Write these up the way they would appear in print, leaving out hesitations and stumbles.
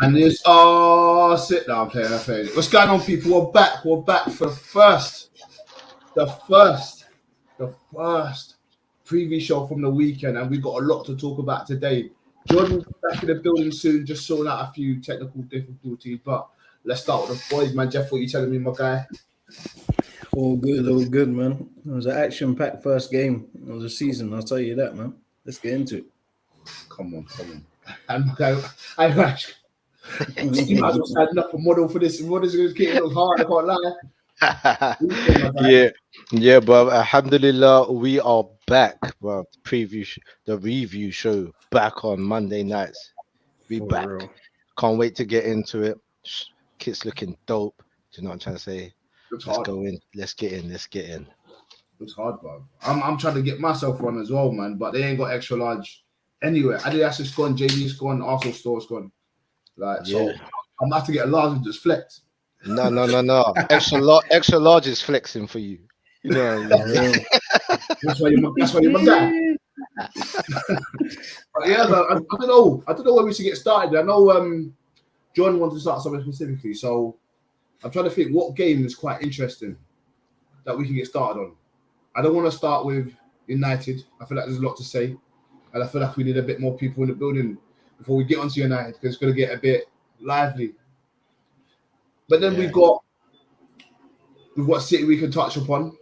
And this, sit down, player. What's going on, people? We're back. We're back for the first preview show from the weekend, and we've got a lot to talk about today. Jordan will be back in the building soon, just sorting out a few technical difficulties. But let's start with the boys, man. Jeff, what are you telling me, my guy? All good, man. It was an action-packed first game of the season, I'll tell you that, man. Let's get into it. Come on. And my guy, I you might as well stand up a model for this. What is going to keep it hard? I can't lie. Yeah, but alhamdulillah, we are back. Well, the review show back on Monday nights. We back. Real. Can't wait to get into it. Kit's looking dope. Do you know what I'm trying to say? Let's go in. Let's get in. It's hard, bro. I'm trying to get myself one as well, man. But they ain't got extra large anywhere. Adidas is gone, JD's gone, Arsenal store's gone. So I'm gonna have to get a large and just flex. No. Extra large is flexing for you. You know. That's why you're my guy. But yeah, I don't know. I don't know where we should get started. I know John wanted to start something specifically, so I'm trying to think what game is quite interesting that we can get started on. I don't want to start with United. I feel like there's a lot to say, and I feel like we need a bit more people in the building before we get onto United, because it's going to get a bit lively. But then we've got City we can touch upon.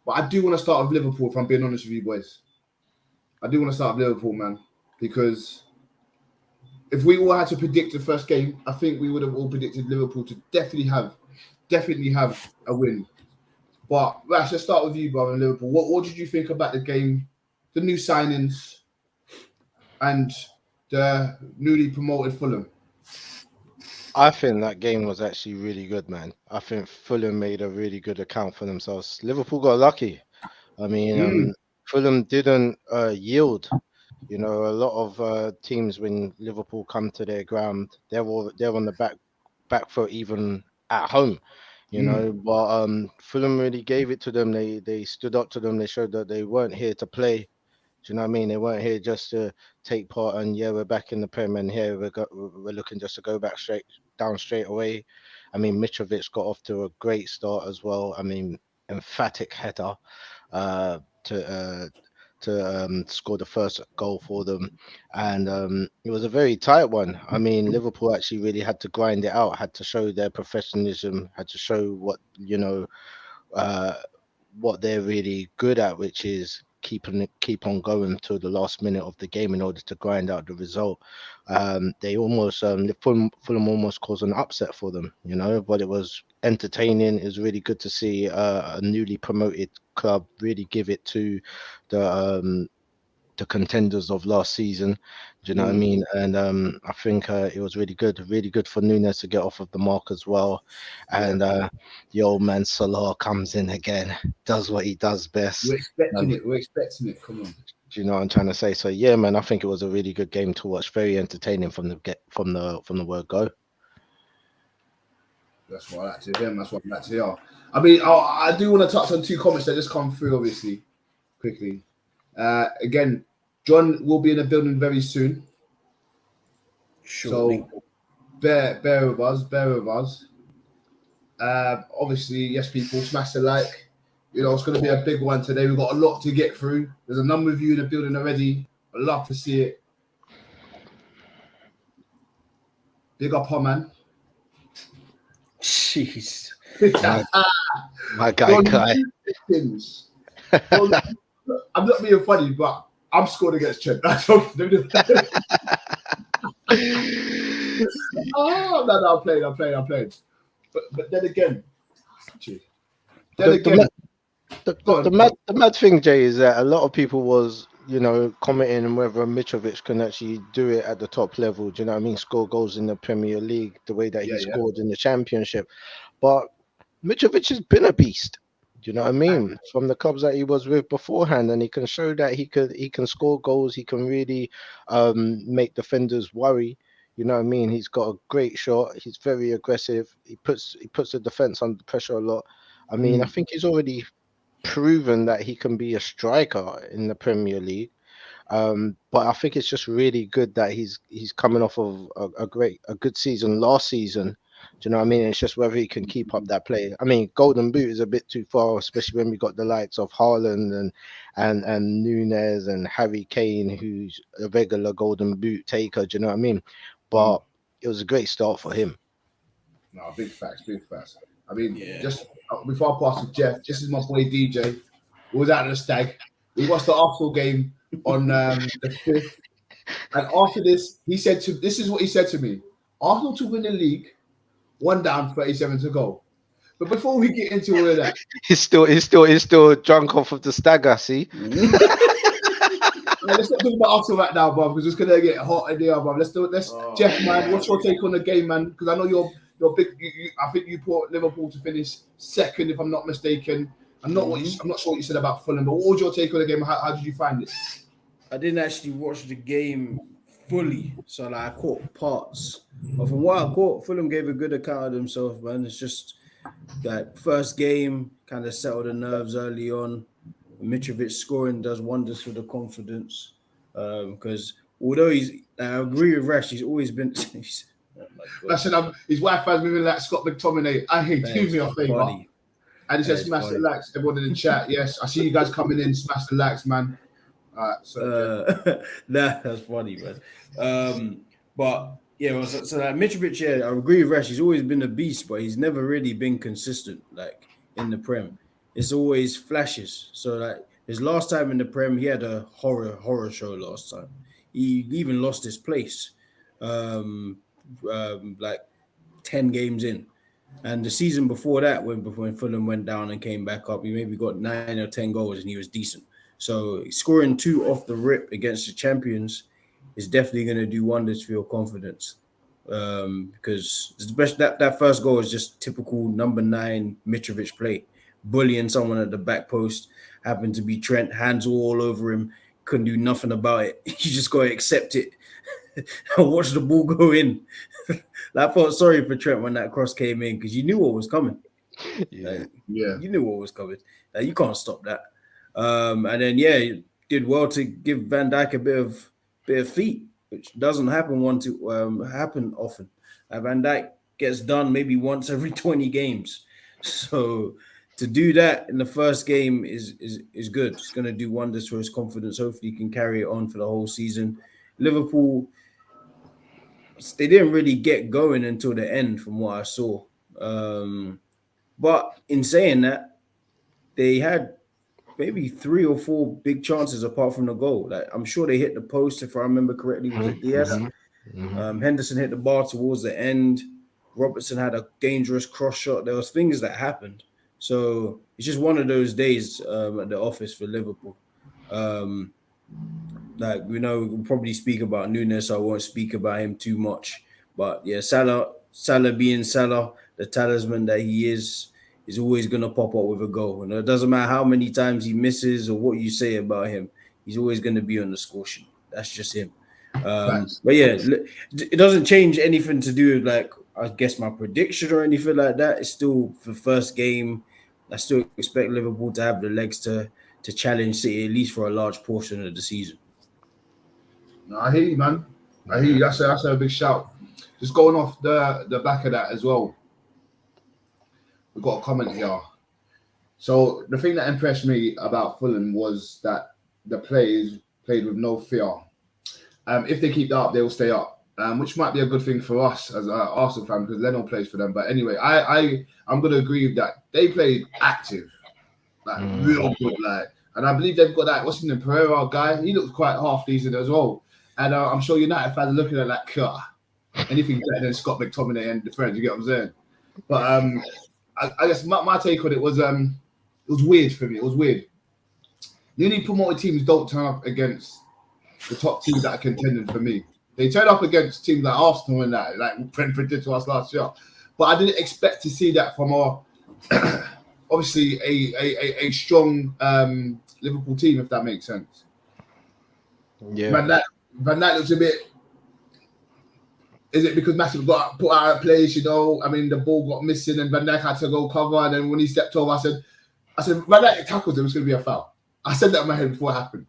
But I do want to start with Liverpool, if I'm being honest with you boys. I do want to start with Liverpool, man, because if we all had to predict the first game, I think we would have all predicted Liverpool to definitely have a win. But Rash, let's start with you, brother, in Liverpool. What did you think about the game, the new signings, and the newly promoted Fulham? I think that game was actually really good, man. I think Fulham made a really good account for themselves. Liverpool got lucky. I mean, Fulham didn't yield. You know, a lot of teams, when Liverpool come to their ground, they're on the back foot even at home. You know, but Fulham really gave it to them. They stood up to them. They showed that they weren't here to play. Do you know what I mean? They weren't here just to take part and we're back in the Prem, and here we're looking just to go back straight away. I mean, Mitrovic got off to a great start as well. I mean, emphatic header to score the first goal for them, and it was a very tight one. I mean, Liverpool actually really had to grind it out, had to show their professionalism, had to show what what they're really good at, which is keep on going to the last minute of the game in order to grind out the result. They almost Fulham almost caused an upset for them, you know, but it was entertaining. It was really good to see a newly promoted club really give it to the contenders of last season. Do you know what I mean? And I think it was really good for Nunez to get off of the mark as well. And the old man Salah comes in again, does what he does best. We're expecting it. Come on. Do you know what I'm trying to say? So yeah, man, I think it was a really good game to watch. Very entertaining from the word go. That's what I like to hear. That's what I like to hear. I mean, I do want to touch on two comments that just come through, obviously, quickly. Again, John will be in the building very soon. Surely. So bear with us. Obviously, yes, people, smash the like. You know, it's going to be a big one today. We've got a lot to get through. There's a number of you in the building already. I'd love to see it. Big up, man. Jeez. My guy. I'm not being funny, but I'm scored against Trent. No, I'm playing. But then again, the mad thing, Jay, is that a lot of people was, you know, commenting on whether Mitrovic can actually do it at the top level. Do you know what I mean? Score goals in the Premier League the way that he scored in the Championship. But Mitrovic has been a beast. Do you know what I mean? From the clubs that he was with beforehand, and he can show that he can score goals. He can really make defenders worry. You know what I mean? He's got a great shot. He's very aggressive. He puts the defense under pressure a lot. I mean, I think he's already proven that he can be a striker in the Premier League. But I think it's just really good that he's coming off of a good season last season. Do you know what I mean? It's just whether he can keep up that play. I mean, Golden Boot is a bit too far, especially when we got the likes of Haaland and Nunez and Harry Kane, who's a regular Golden Boot taker. Do you know what I mean? But it was a great start for him. No, big facts, big facts. I mean, just before I pass to Jeff, this is my boy DJ. He was out of the stag. We watched the Arsenal game on the 5th. And after this, this is what he said to me. Arsenal to win the league, 1 down, 37 to go. But before we get into all of that, he's still drunk off of the stagger. See, let's not talk about Arsenal right now, bro, because it's gonna get hot in there, bro. Let's Jeff, man. What's your take on the game, man? Because I know you're big. I think you put Liverpool to finish second, if I'm not mistaken. I'm not sure what you said about Fulham, but what was your take on the game? How did you find it? I didn't actually watch the game fully, so like, I caught parts. But from what I caught, Fulham gave a good account of themselves, man. It's just that first game kind of settled the nerves early on. Mitrovic scoring does wonders for the confidence, because although I agree with Rash, he's always been. Listen, his wife has moving like Scott McTominay. I hate do me a favor. And he says, smash the likes. Everyone in the chat. Yes, I see you guys coming in. Smash the likes, man. All right. So, that's funny, man. But yeah, so like Mitrovic, I agree with Rash. He's always been a beast, but he's never really been consistent, like in the Prem. It's always flashes. So like his last time in the Prem, he had a horror show last time. He even lost his place, like 10 games in. And the season before that, when Fulham went down and came back up, he maybe got 9 or 10 goals and he was decent. So scoring 2 off the rip against the champions is definitely going to do wonders for your confidence. Because especially that first goal is just typical number 9 Mitrovic play. Bullying someone at the back post, happened to be Trent, hands all over him, couldn't do nothing about it. You just got to accept it and watch the ball go in. I felt sorry for Trent when that cross came in because you knew what was coming. You knew what was coming. You can't stop that. And then you did well to give Van Dijk a bit of feet, which doesn't happen happen often. Van Dijk gets done maybe once every 20 games. So to do that in the first game is good. It's going to do wonders for his confidence. Hopefully he can carry it on for the whole season. Liverpool, they didn't really get going until the end from what I saw. But in saying that, they had maybe 3 or 4 big chances apart from the goal. Like, I'm sure they hit the post, if I remember correctly. Was it Diaz? Henderson hit the bar towards the end. Robertson had a dangerous cross shot. There was things that happened. So it's just one of those days at the office for Liverpool. Like, we know we'll probably speak about Nunez, so I won't speak about him too much. But yeah, Salah being Salah, the talisman that he is always going to pop up with a goal. And it doesn't matter how many times he misses or what you say about him, he's always going to be on the score sheet. That's just him. But yeah, it doesn't change anything to do with, like, I guess, my prediction or anything like that. It's still the first game. I still expect Liverpool to have the legs to challenge City at least for a large portion of the season. No, I hear you, man. I hear you. That's a big shout. Just going off the back of that as well. We've got a comment here. So the thing that impressed me about Fulham was that the players played with no fear. If they keep that up, they will stay up. Which might be a good thing for us as an Arsenal fan because Leno plays for them. But anyway, I'm going to agree with that. They played active, like real good, like, and I believe they've got that. What's his name, Pereira guy? He looks quite half decent as well. And I'm sure United fans are looking at like, anything better than Scott McTominay and the friends. You get what I'm saying? But I guess my take on it was weird for me. It was weird. Newly promoted teams don't turn up against the top teams that are contending for me. They turn up against teams like Arsenal and that, like Brentford did to us last year. But I didn't expect to see that from obviously a strong Liverpool team, if that makes sense. Yeah. Van Dijk looks a bit. Is it because Matip got put out of place? You know, I mean, the ball got missing and Van Dijk had to go cover. And then when he stepped over, I said, Van Dijk tackles him, it's going to be a foul. I said that in my head before it happened.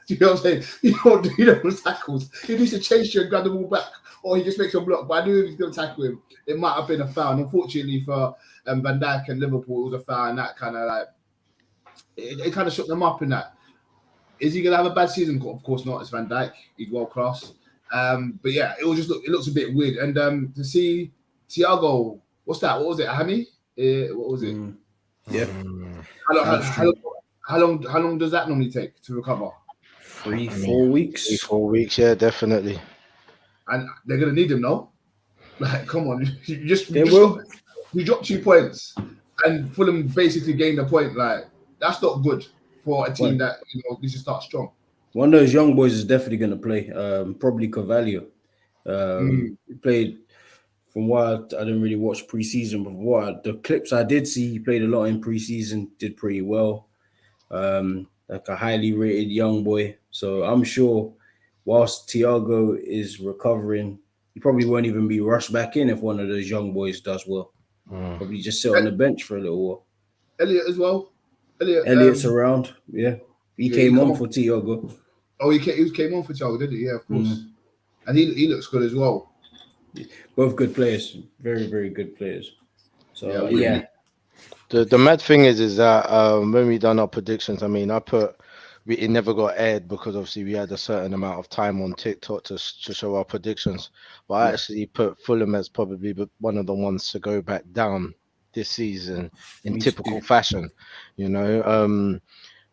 Do you know what I'm saying? You don't do those tackles. He needs to chase you and grab the ball back, or he just makes a block. But I knew if he's going to tackle him, it might have been a foul. And unfortunately for Van Dijk and Liverpool, it was a foul, and that kind of like it kind of shook them up in that. Is he going to have a bad season? Of course not. It's Van Dijk. He's world class. But yeah, it looks a bit weird. And to see Thiago, what's that? What was it? Hammy? What was it? Yeah. How long does that normally take to recover? 3-4 weeks. 3-4 weeks, yeah, definitely. And they're gonna need him, no? Like, come on, you dropped 2 points, and Fulham basically gained a point. Like, that's not good for a team that needs to start strong. One of those young boys is definitely going to play. Probably Carvalho. He played. From what I didn't really watch preseason, but the clips I did see, he played a lot in preseason. Did pretty well. Like a highly rated young boy. So I'm sure whilst Thiago is recovering, he probably won't even be rushed back in if one of those young boys does well. Probably just sit on the bench for a little while. Elliot as well. Elliott's around. Yeah. He came on for Thiago. Oh, he came on for Thiago, did he? Yeah, of course. And he looks good as well. Both good players. Very, very good players. So, yeah. The mad thing is that when we done our predictions, I mean, it never got aired because obviously we had a certain amount of time on TikTok to show our predictions. But I actually put Fulham as probably one of the ones to go back down this season in typical fashion,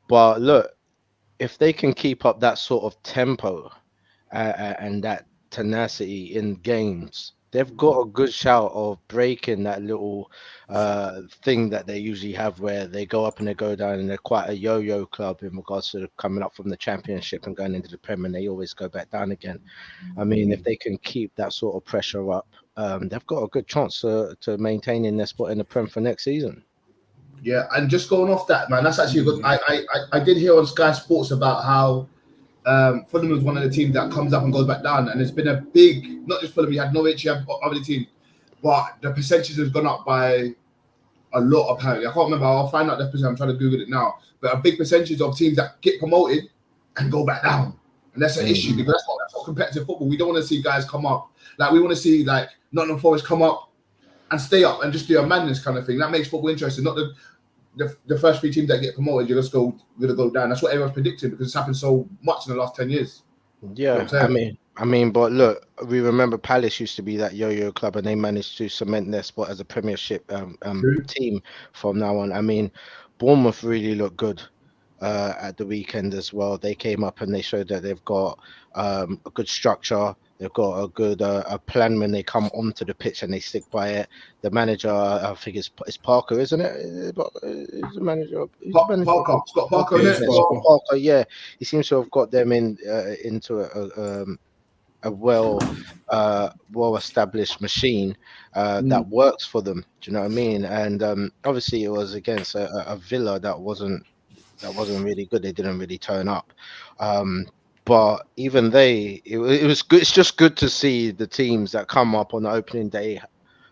But look, if they can keep up that sort of tempo and that tenacity in games, they've got a good shout of breaking that little thing that they usually have where they go up and they go down, and they're quite a yo-yo club in regards to coming up from the Championship and going into the Premier, and they always go back down again. I mean, if they can keep that sort of pressure up, they've got a good chance to maintaining their spot in the Prem for next season. Yeah, and just going off that, man, that's actually good. I did hear on Sky Sports about how Fulham was one of the teams that comes up and goes back down, and it's been a big, not just Fulham, you had Norwich, you have other teams, but the percentage has gone up by a lot apparently. I can't remember, I'll find out the percentage, I'm trying to Google it now, but a big percentage of teams that get promoted and go back down, and that's an issue because that's not competitive football. We don't want to see guys come up, like we want to see like Nottingham Forest come up and stay up and just do a madness kind of thing. That makes football interesting, not the first 3 teams that get promoted, you're just going to go down. That's what everyone's predicting because it's happened so much in the last 10 years. Yeah, I mean, but look, we remember Palace used to be that yo-yo club, and they managed to cement their spot as a Premiership team from now on. I mean, Bournemouth really looked good at the weekend as well. They came up and they showed that they've got a good structure. They've got a good a plan when they come onto the pitch and they stick by it. The manager, I think it's Parker, isn't it? Is the manager? Parker, Scott Parker, isn't it? Parker, yeah. He seems to have got them into a well-established machine that works for them. Do you know what I mean? And obviously, it was against a Villa that wasn't really good. They didn't really turn up. But even it was good. It's just good to see the teams that come up on the opening day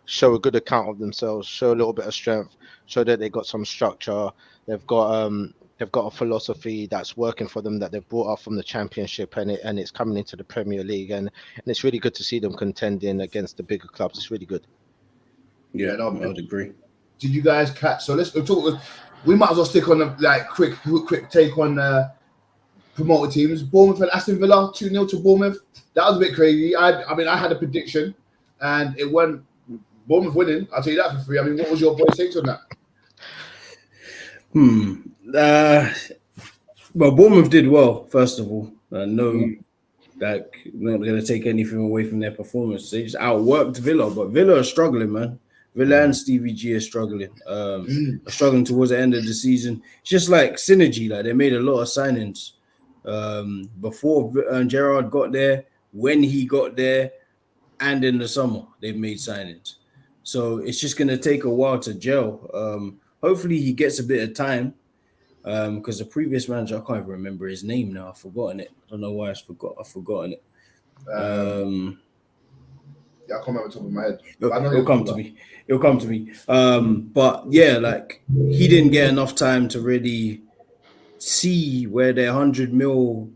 show a good account of themselves, show a little bit of strength, show that they got some structure. They've got a philosophy that's working for them that they've brought up from the Championship, and it's coming into the Premier League, and it's really good to see them contending against the bigger clubs. It's really good. Yeah, I would agree. Did you guys catch? So let's talk. We might as well stick on the quick take on promoted teams. Bournemouth and Aston Villa 2-0 to Bournemouth. That was a bit crazy. I mean, I had a prediction, and it went Bournemouth winning. I'll tell you that for free. I mean, what was your boys' takes on that? Well, Bournemouth did well. First of all, not going to take anything away from their performance. They just outworked Villa, but Villa are struggling, man. Villa and Stevie G are struggling. Struggling towards the end of the season. It's just like synergy. Like they made a lot of signings before Gerrard got there, when he got there, and in the summer they've made signings. So it's just going to take a while to gel. Hopefully he gets a bit of time because the previous manager, I can't even remember his name now. I've forgotten it. I don't know why I've forgotten it. Yeah, I can't remember the top of my head. It'll come to me. But yeah, like he didn't get enough time to really see where their 100 mil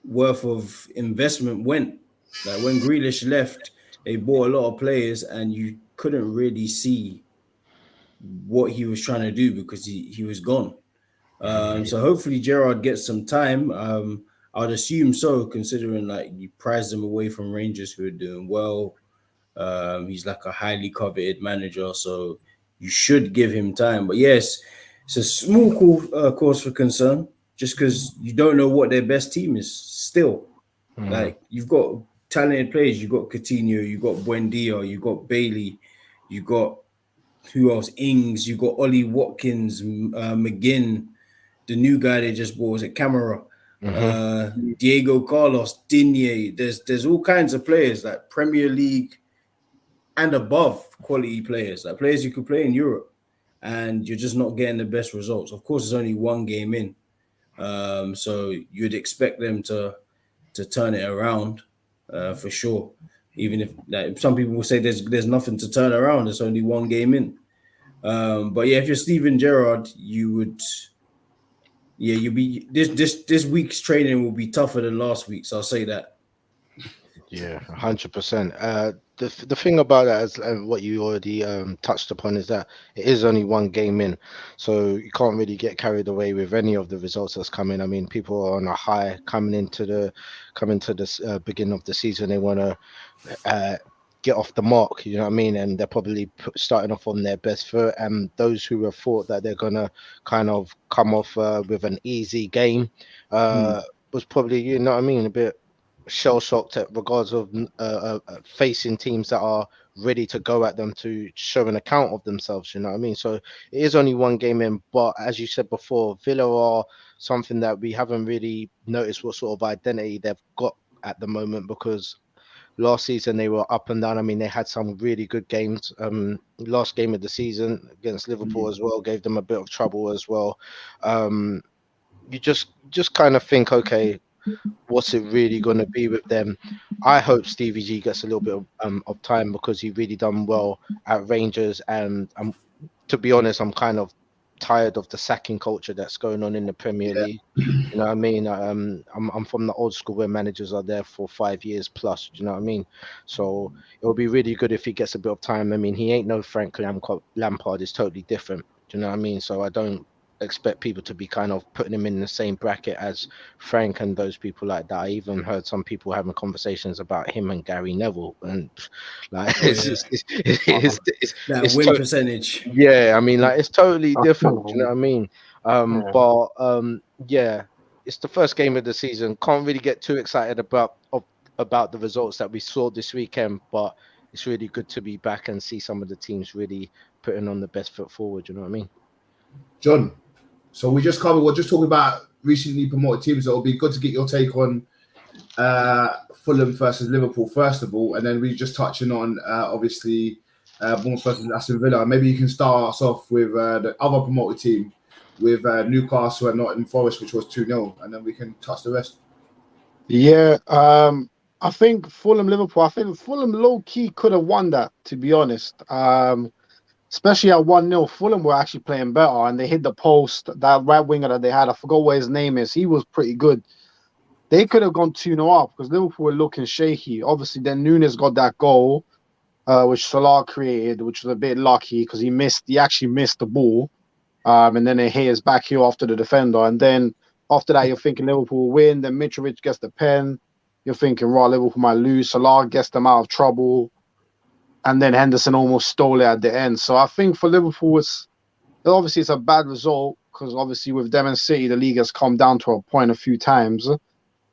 worth of investment went. Like when Grealish left, they bought a lot of players, and you couldn't really see what he was trying to do because he was gone. So hopefully Gerrard gets some time. I'd assume so, considering like you prized him away from Rangers, who are doing well. He's like a highly coveted manager, so you should give him time. But yes, it's a small cause for concern, just because you don't know what their best team is still. Like you've got talented players, you've got Coutinho, you've got Buendia, you've got Bailey, you've got who else? Ings, you've got Ollie Watkins, McGinn, the new guy they just bought, was it Camara? Diego Carlos, Digne. There's all kinds of players, like Premier League and above quality players, like players you could play in Europe, and you're just not getting the best results. Of course, it's only one game in, so you'd expect them to turn it around for sure. Even if like, some people will say there's nothing to turn around, it's only one game in. But yeah, if you're Steven Gerrard, you would. Yeah, you'll be this week's training will be tougher than last week. So I'll say that. Yeah, 100%. The thing about that is what you already touched upon is that it is only one game in, so you can't really get carried away with any of the results that's coming. I mean, people are on a high coming into this beginning of the season. They want to get off the mark, you know what I mean? And they're probably starting off on their best foot. And those who have thought that they're gonna kind of come off with an easy game was probably, you know what I mean, a bit shell shocked at regards of facing teams that are ready to go at them to show an account of themselves, you know what I mean? So it is only one game in, but as you said before, Villa are something that we haven't really noticed what sort of identity they've got at the moment, because last season they were up and down. I mean, they had some really good games. Last game of the season against Liverpool as well gave them a bit of trouble as well. You just kind of think, okay, what's it really going to be with them? I hope Stevie G gets a little bit of time, because he really done well at Rangers, and to be honest, I'm kind of tired of the sacking culture that's going on in the Premier League. You know what I mean? I'm from the old school where managers are there for 5 years plus. Do you know what I mean? So it'll be really good if he gets a bit of time. I mean, he ain't no Frank Lampard. Is totally different. Do you know what I mean? So I don't expect people to be kind of putting him in the same bracket as Frank and those people like that. I even heard some people having conversations about him and Gary Neville, and like it's win percentage. Yeah, I mean, like it's totally different. Do you know what I mean? Yeah, it's the first game of the season. Can't really get too excited about the results that we saw this weekend, but it's really good to be back and see some of the teams really putting on the best foot forward. You know what I mean? John, so we're just talking about recently promoted teams. So it'll be good to get your take on Fulham versus Liverpool first of all, and then we're just touching on obviously Bournemouth versus Aston Villa. Maybe you can start us off with the other promoted team, with Newcastle and Nottingham Forest, which was 2-0, and then we can touch the rest. Yeah, I think Liverpool. I think Fulham low key could have won that, to be honest. Especially at 1-0, Fulham were actually playing better, and they hit the post. That right winger that they had, I forgot what his name is. He was pretty good. They could have gone 2-0 up because Liverpool were looking shaky. Obviously, then Nunez got that goal, which Salah created, which was a bit lucky because he actually missed the ball. And then they hit his back heel after the defender. And then after that, you're thinking Liverpool will win. Then Mitrovic gets the pen. You're thinking, right, Liverpool might lose. Salah gets them out of trouble. And then Henderson almost stole it at the end. So I think for Liverpool, it's a bad result because obviously with them and City, the league has come down to a point a few times.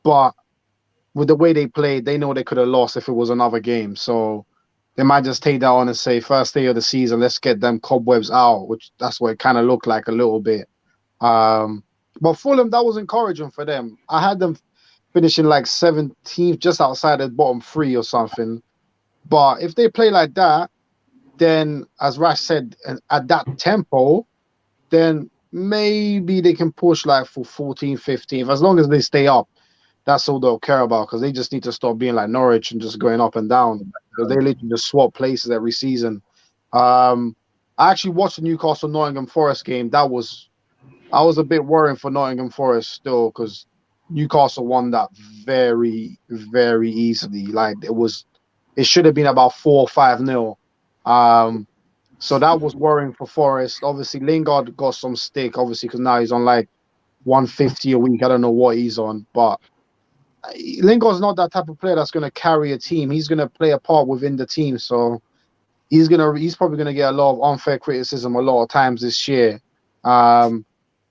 But with the way they played, they know they could have lost if it was another game. So they might just take that on and say, first day of the season, let's get them cobwebs out, which that's what it kind of looked like a little bit. But Fulham, that was encouraging for them. I had them finishing like 17th, just outside the bottom three or something. But if they play like that, then, as Rash said, at that tempo, then maybe they can push like for 14th, 15th. As long as they stay up, that's all they'll care about because they just need to stop being like Norwich and just going up and down. Because they literally just swap places every season. I actually watched the Newcastle-Nottingham Forest game. I was a bit worried for Nottingham Forest still because Newcastle won that very, very easily. Like it should have been about 4 or 5-0. So that was worrying for Forest. Obviously, Lingard got some stick, obviously, because now he's on like 150 a week. I don't know what he's on, but Lingard's not that type of player that's going to carry a team. He's going to play a part within the team. So he's probably going to get a lot of unfair criticism a lot of times this year. But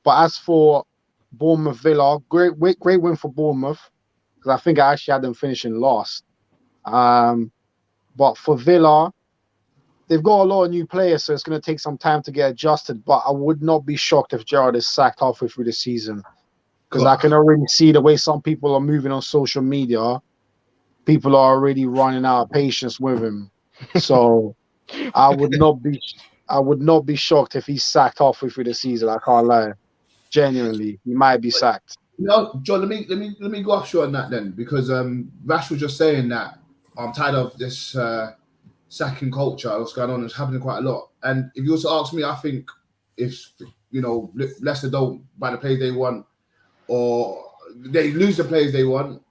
as for Bournemouth Villa, great win for Bournemouth, because I think I actually had them finishing last. But for Villa, they've got a lot of new players, so it's going to take some time to get adjusted. But I would not be shocked if Gerrard is sacked halfway through the season, because I can already see the way some people are moving on social media. People are already running out of patience with him. So I would not be shocked if he's sacked halfway through the season. I can't lie. Genuinely, he might be sacked. No, John, let me go offshore on that then, because Rash was just saying that I'm tired of this sacking culture. What's going on? It's happening quite a lot. And if you also ask me, I think if Leicester don't buy the players they want, or they lose the players they want,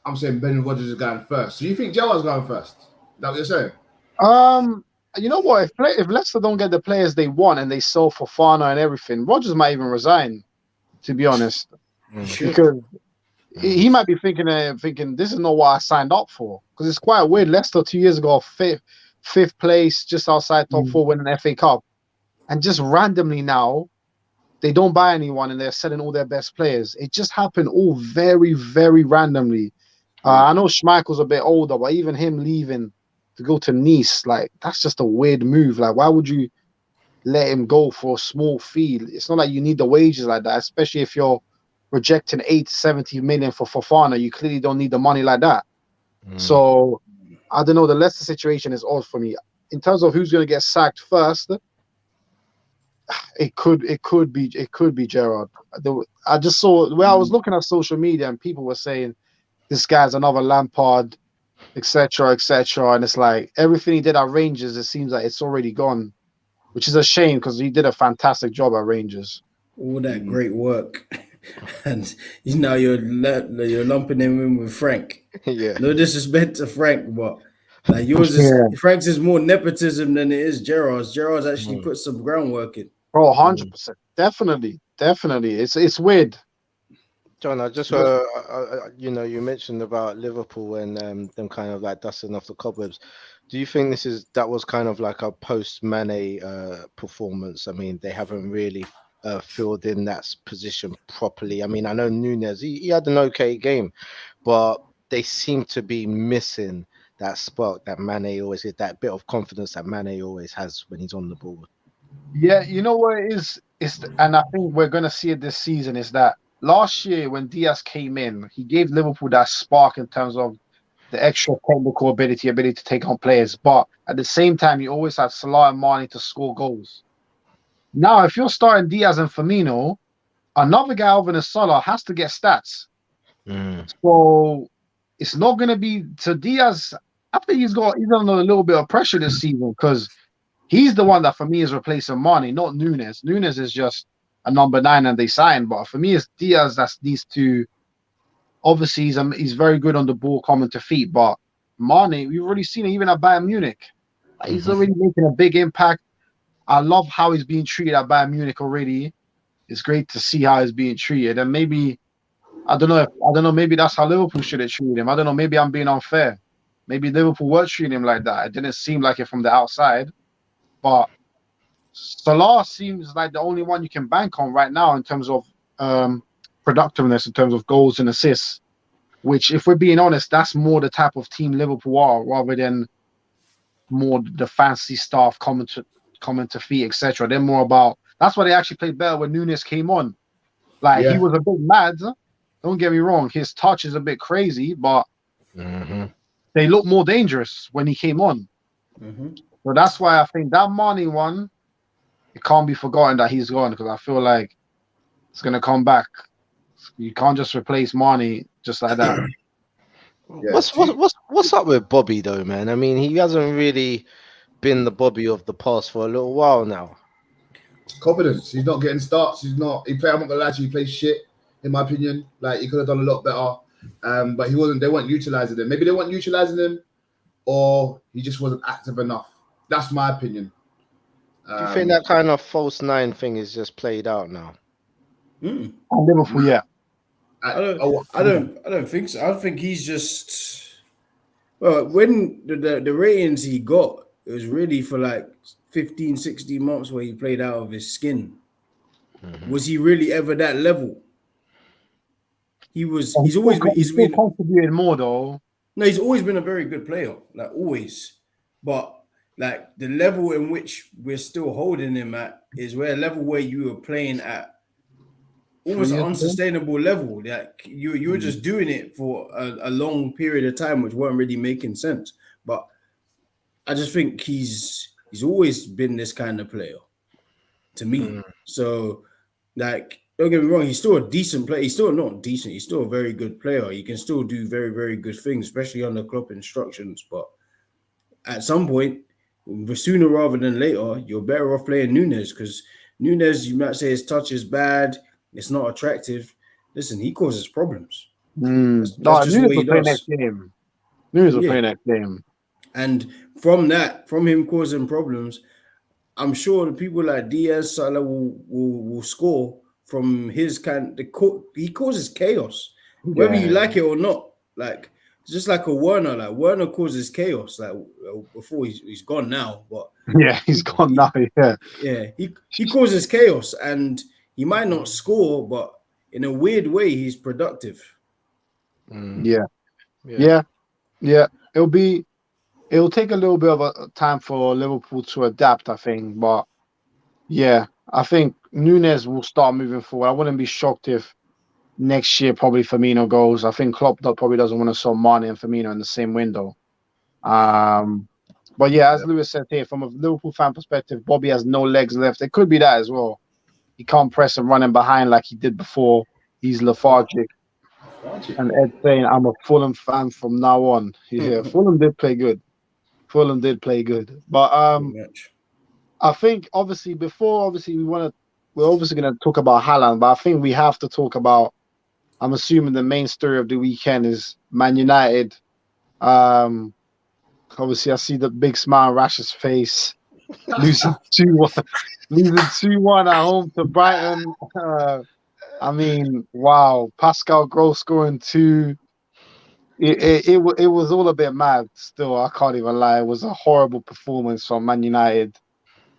I'm saying Ben Rodgers is going first. So you think Gerrard's going first? Is that what you're saying? You know what? If Leicester don't get the players they want and they sell for Fofana and everything, Rodgers might even resign, to be honest. Because he might be thinking this is not what I signed up for. Because it's quite weird. Leicester 2 years ago, fifth place, just outside top 4, winning an FA Cup. And just randomly now, they don't buy anyone and they're selling all their best players. It just happened all very, very randomly. I know Schmeichel's a bit older, but even him leaving to go to Nice, like, that's just a weird move. Like, why would you let him go for a small fee? It's not like you need the wages like that, especially if you're rejecting 70 million for Fofana. You clearly don't need the money like that. So I don't know. The Leicester situation is odd for me. In terms of who's going to get sacked first, it could be Gerrard. I just saw I was looking at social media and people were saying this guy's another Lampard, etc., etc. And it's like everything he did at Rangers, it seems like it's already gone, which is a shame because he did a fantastic job at Rangers. All that great work, and now you're lumping him in with Frank. Yeah. No disrespect to Frank, but like yours is Frank's is more nepotism than it is Gerrard's. Gerrard's actually put some groundwork in. Oh, 100%. Definitely. It's weird. John, I just you mentioned about Liverpool and them kind of like dusting off the cobwebs. Do you think that was kind of like a post Mane performance? I mean, they haven't really filled in that position properly. I mean, I know Nunez, he had an okay game, but they seem to be missing that spark that Mane always had, that bit of confidence that Mane always has when he's on the ball. Yeah, you know what it is? And I think we're going to see it this season, is that last year when Diaz came in, he gave Liverpool that spark in terms of the extra technical ability to take on players. But at the same time, you always have Salah and Mane to score goals. Now, if you're starting Diaz and Firmino, another guy other than Salah has to get stats. So it's not going to be to Diaz. I think he's under a little bit of pressure this season because he's the one that for me is replacing Mane, not Nunez. Nunez is just a number 9 and they signed. But for me, it's Diaz that's these two. Obviously, he's very good on the ball, coming to feet. But Mane, we've already seen it even at Bayern Munich. He's already making a big impact. I love how he's being treated at Bayern Munich already. It's great to see how he's being treated. And maybe, I don't know, maybe that's how Liverpool should have treated him. I don't know, maybe I'm being unfair. Maybe Liverpool were treating him like that. It didn't seem like it from the outside. But Salah seems like the only one you can bank on right now in terms of productiveness, in terms of goals and assists, which, if we're being honest, that's more the type of team Liverpool are rather than more the fancy stuff coming to feet, etc. They're more about, that's why they actually played better when Nunez came on. He was a bit mad. Don't get me wrong. His touch is a bit crazy, but they look more dangerous when he came on. So that's why I think that Mane one, it can't be forgotten that he's gone, because I feel like it's going to come back. You can't just replace Mane just like that. What's up with Bobby though, man? I mean, he hasn't really been the Bobby of the past for a little while now. Confidence. He's not getting starts. He play. I'm not gonna lie to you. He plays shit. in my opinion. Like, he could have done a lot better, but he wasn't. They weren't utilizing him. Maybe they weren't utilizing him, or he just wasn't active enough. That's my opinion. Do you think that kind of false nine thing is just played out now? Liverpool, yeah. I don't think so. I think he's just when the ratings he got, it was really for like 15, 16 months where he played out of his skin. Was he really ever that level? He's always been contributed more though. No, he's always been a very good player, like always. But like the level in which we're still holding him at is where a level where you were playing at almost an unsustainable level. Like you were just doing it for a long period of time, which weren't really making sense. But I just think he's always been this kind of player to me. So, like, don't get me wrong, he's still a decent player. He's still not decent. He's still a very good player. He can still do very, very good things, especially under Klopp instructions. But at some point, sooner rather than later, you're better off playing Nunez, because Nunez, you might say his touch is bad, it's not attractive. Listen, he causes problems. That's just Nunez will play next game. Nunez will play next game. And from him causing problems, I'm sure the people like Diaz, Salah will score from his kind. He causes chaos, whether you like it or not. Like, just like a Werner, like Werner causes chaos. Like, before he's gone now, but he's gone now. He causes chaos, and he might not score, but in a weird way, he's productive. It'll take a little bit of a time for Liverpool to adapt, I think. But I think Nunez will start moving forward. I wouldn't be shocked if next year probably Firmino goes. I think Klopp probably doesn't want to sell Mane and Firmino in the same window. But as Lewis said here, from a Liverpool fan perspective, Bobby has no legs left. It could be that as well. He can't press and run in behind like he did before. He's lethargic. And Ed saying, I'm a Fulham fan from now on. Fulham did play good. But I think we're obviously going to talk about Haaland, but I think we have to talk about, I'm assuming the main story of the weekend is Man United. Obviously I see the big smile on Rash's face, losing 2-1 at home to Brighton. I mean, wow, Pascal Gross scoring 2. It was all a bit mad still. I can't even lie. It was a horrible performance from Man United.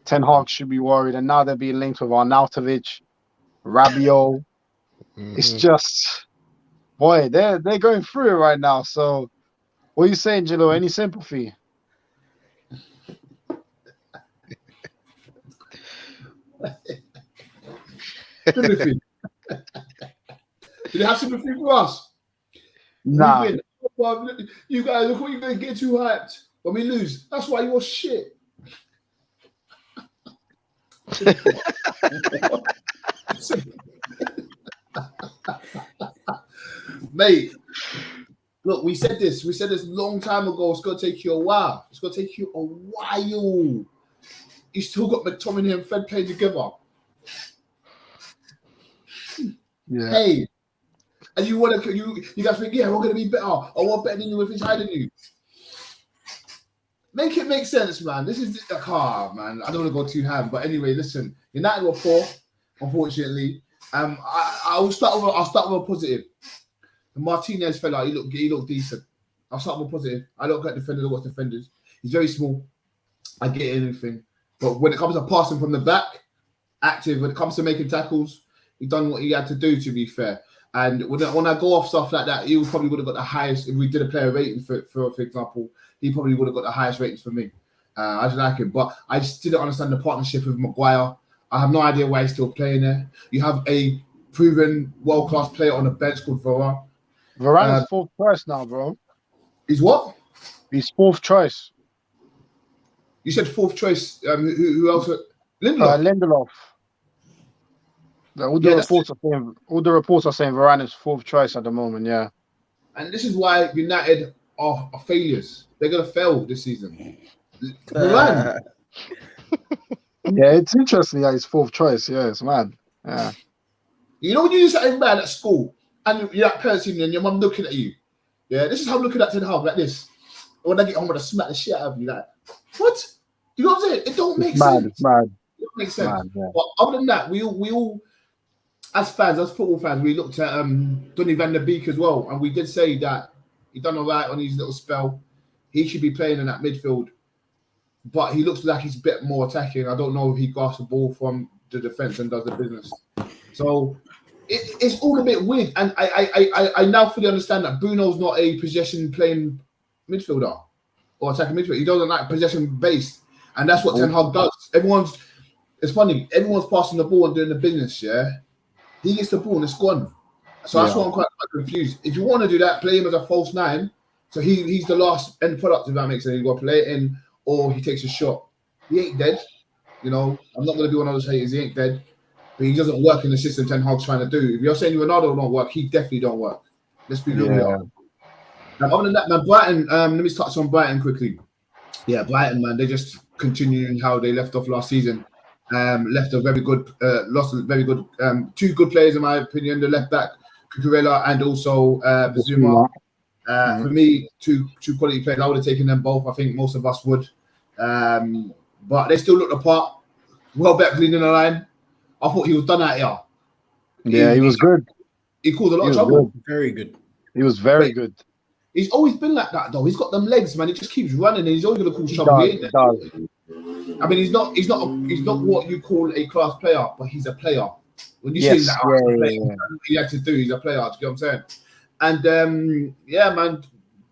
Ten Hag should be worried, and now they're being linked with Arnautovic, Rabiot. It's just, boy, they're going through it right now. So, what are you saying, Gillo? Any sympathy? Sympathy. Do they have sympathy for us? Nah. You guys, look what you're going to get too hyped. When we lose, that's why you're shit. Mate, look, we said this a long time ago. It's going to take you a while. You still got McTominay and Fred playing together. Hey, and you guys think, we're going to be better. I want better than you if it's higher than you. Make it make sense, man. This is the car, man. I don't want to go too ham, but anyway, listen. United were poor, unfortunately. I'll start with a positive. The Martinez fella, he looked decent. I'll start with a positive. I look at defenders. I watch defenders. He's very small. I get anything, but when it comes to passing from the back, active. When it comes to making tackles, he done what he had to do. To be fair. And when I go off stuff like that, he probably would have got the highest. If we did a player rating, for example, he probably would have got the highest ratings for me. I just like him. But I just didn't understand the partnership with Maguire. I have no idea why he's still playing there. You have a proven world-class player on the bench called Varane. Varane's fourth choice now, bro. He's what? He's fourth choice. You said fourth choice. Who else? Lindelof. Lindelof. All the reports are saying Varane is fourth choice at the moment. Yeah, and this is why United are failures. They're gonna fail this season. Varane. Yeah, it's interesting. Yeah, he's fourth choice. Yeah, it's mad. Yeah. You know when you do something bad at school and you're that person and your mum looking at you. Yeah, this is how I'm looking at Ten Hag, like this. When I get home, I'm gonna smack the shit out of you. Like, what? You know what I'm saying? It don't make sense. It's mad. It don't make sense. Mad, yeah. But other than that, we all as fans, as football fans, we looked at Donny van der Beek as well, and we did say that he done all right on his little spell. He should be playing in that midfield, but he looks like he's a bit more attacking. I don't know if he grasps the ball from the defense and does the business. So it's all a bit weird, and I now fully understand that Bruno's not a possession playing midfielder or attacking midfielder. He doesn't like possession based, and that's what Ten Hag does. It's funny. Everyone's passing the ball and doing the business. Yeah. He gets the ball and it's gone. So that's why I'm quite confused. If you want to do that, play him as a false 9. So he's the last end product, if that makes sense. You got to play it in, or he takes a shot. He ain't dead. You know, I'm not going to be one of those haters. He ain't dead. But he doesn't work in the system Ten Hag's trying to do. If you're saying Ronaldo don't work, he definitely don't work. Let's be real. Now, other than that, man, Brighton, let me touch on Brighton quickly. Yeah, Brighton, man, they just continuing how they left off last season. Lost a very good, two good players in my opinion. The left back, Cucurella, and also Bazuma. For me, two quality players. I would have taken them both. I think most of us would, but they still looked the part. Welbeck leading the line. I thought he was done out here. Yeah, he was good. He caused a lot of trouble. Good. Very good. He was very good. He's always been like that, though. He's got them legs, man. He just keeps running, and he's always going to cause trouble. He does. I mean, he's not what you call a class player, but he's a player. When you see that, what he had to do, he's a player. Do you get what I'm saying? And man,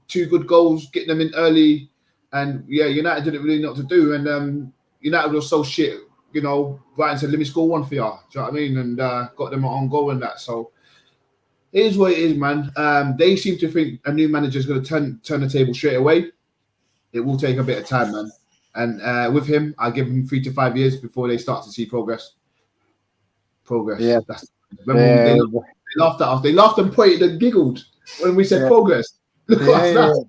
2 good goals, getting them in early, and United didn't really know what to do, and United was so shit. You know, Brighton said, "Let me score 1 for you." Do you know what I mean? And got them on goal and that. So it is what it is, man. They seem to think a new manager is going to turn the table straight away. It will take a bit of time, man. And with him, I give him 3 to 5 years before they start to see progress. Yeah. They laughed at us. They laughed and pointed and giggled when we said progress. Look at us.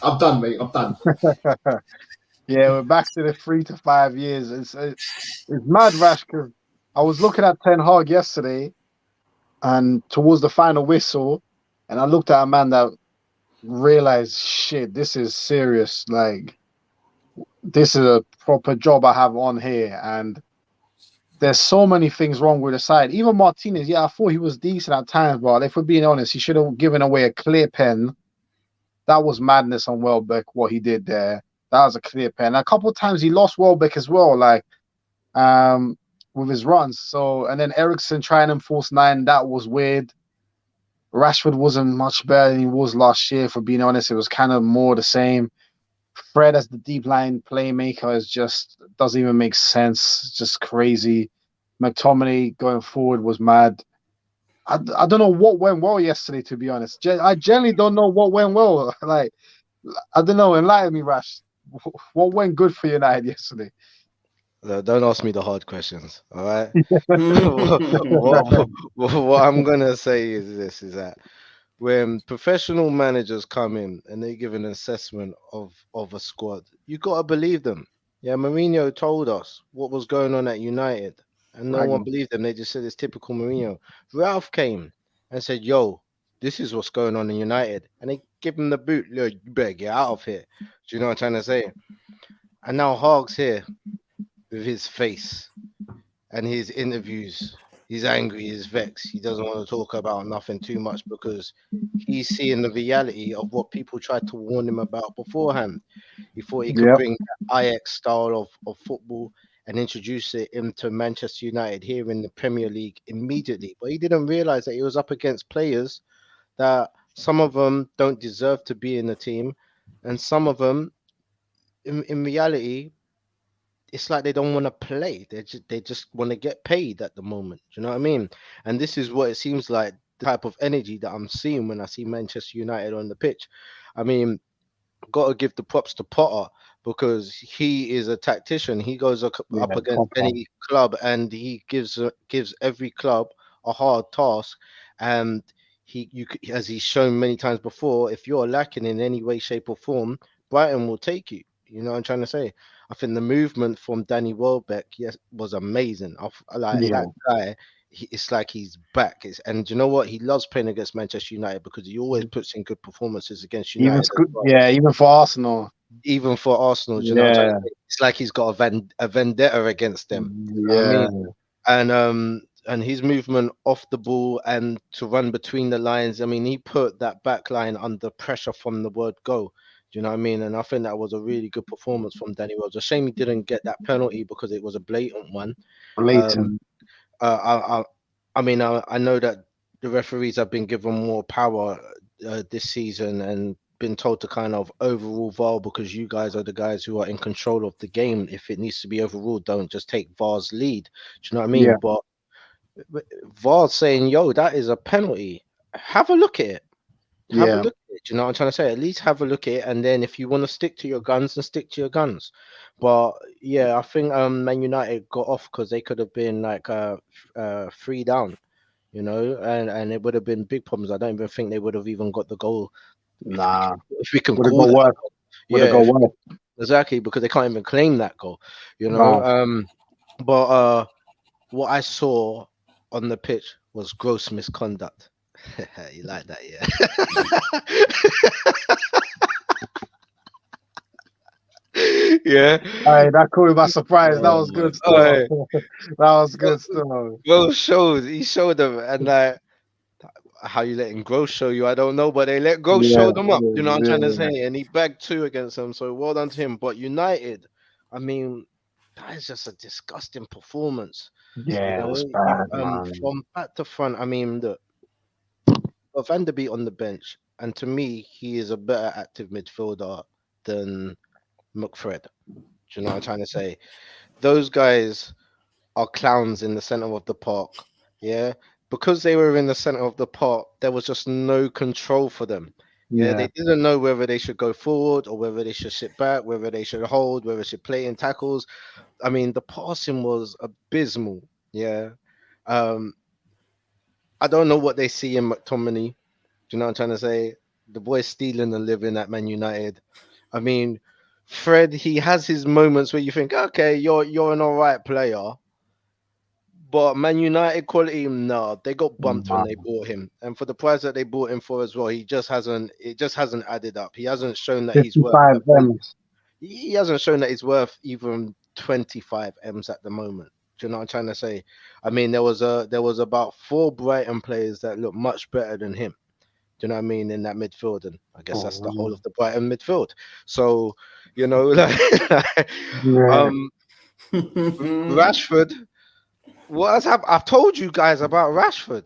I'm done, mate. I'm done. Yeah, we're back to the 3 to 5 years. It's mad, Rash, because I was looking at Ten Hag yesterday and towards the final whistle, and I looked at a man that realized, shit, this is serious. Like, this is a proper job I have on here, and there's so many things wrong with the side. Even Martinez, I thought he was decent at times, but if we're being honest, he should have given away a clear pen. That was madness on Welbeck, what he did there. That was a clear pen. A couple of times he lost Welbeck as well, like with his runs. So, and then Eriksen trying and force 9, that was weird. Rashford wasn't much better than he was last year, for being honest. It was kind of more the same. Fred as the deep line playmaker doesn't even make sense. It's just crazy. McTominay going forward was mad. I don't know what went well yesterday, to be honest. I generally don't know what went well. Like, I don't know. Enlighten me, Rash. What went good for United yesterday? Don't ask me the hard questions, all right? what I'm going to say is this, is that when professional managers come in and they give an assessment of a squad, you got to believe them. Yeah, Mourinho told us what was going on at United, and no one believed them. They just said it's typical Mourinho. Ralph came and said, yo, this is what's going on in United. And they give him the boot. Look, you better get out of here. Do you know what I'm trying to say? And now Hog's here with his face and his interviews. He's angry, he's vexed. He doesn't want to talk about nothing too much because he's seeing the reality of what people tried to warn him about beforehand. He thought he could bring the Ajax style of football and introduce it into Manchester United here in the Premier League immediately. But he didn't realize that he was up against players that some of them don't deserve to be in the team, and some of them, in reality, it's like they don't want to play. They just want to get paid at the moment. Do you know what I mean? And this is what it seems like, the type of energy that I'm seeing when I see Manchester United on the pitch. I mean, got to give the props to Potter because he is a tactician. He goes up against any club and he gives every club a hard task. And as he's shown many times before, if you're lacking in any way, shape, or form, Brighton will take you. You know what I'm trying to say? I think the movement from Danny Welbeck, was amazing. That guy it's like he's back. And you know what? He loves playing against Manchester United because he always puts in good performances against Even United. As well. yeah, even for Arsenal. Even for Arsenal, do you know what I'm trying Yeah, to say? It's like he's got a vendetta against them. You know what I yeah, mean? And his movement off the ball and to run between the lines. I mean, he put that back line under pressure from the word go. Do you know what I mean? And I think that was a really good performance from Danny Rose. A shame he didn't get that penalty because it was a blatant one. blatant. I know that the referees have been given more power this season and been told to kind of overrule VAR because you guys are the guys who are in control of the game. If it needs to be overruled, don't just take VAR's lead. Do you know what I mean? Yeah, But VAR saying, yo, that is a penalty. Have a look at it. Have a yeah, look at it. Do you know what I'm trying to say? At least have a look at it. And then if you want to stick to your guns, then stick to your guns. But yeah, I think Man United got off because they could have been like 3 down, you know, and it would have been big problems. I don't even think they would have even got the goal nah. if we can Would have call got that. worse. Would have Yeah, got worse. exactly, because they can't even claim that goal, you know. Nah. But what I saw on the pitch was gross misconduct. You like that, yeah? Yeah. Hey, that caught me by surprise. That Oh was my good stuff. Alright. That was good stuff. He showed them, and like how you letting Gross show you, I don't know, but they let Gross Yeah, show them up. You know what I'm trying to yeah, say? And he bagged 2 against them, so well done to him. But United, I mean, that is just a disgusting performance. You yeah. It was know, bad, man. from back to front. I mean, look, Van der Beek on the bench, and to me, he is a better active midfielder than McFred. Do you know what I'm trying to say? Those guys are clowns in the center of the park. Yeah. Because they were in the center of the park, there was just no control for them. Yeah. Yeah, They didn't know whether they should go forward or whether they should sit back, whether they should hold, whether they should play in tackles. I mean, the passing was abysmal. Yeah. Um, I don't know what they see in McTominay. Do you know what I'm trying to say? The boy's stealing the living at Man United. I mean, Fred, he has his moments where you think, okay, you're an all right player. But Man United quality, no, they got bumped when nah. they bought him, and for the price that they bought him for as well, it just hasn't added up. He hasn't shown that he's worth 55 M's. he hasn't shown that he's worth even 25 M's at the moment. Do you know what I'm trying to say? I mean, there was about 4 Brighton players that look much better than him. Do you know what I mean, in that midfield? And I guess that's the whole of the Brighton midfield. So, you know, Yeah. Rashford. What has happened? I've told you guys about Rashford.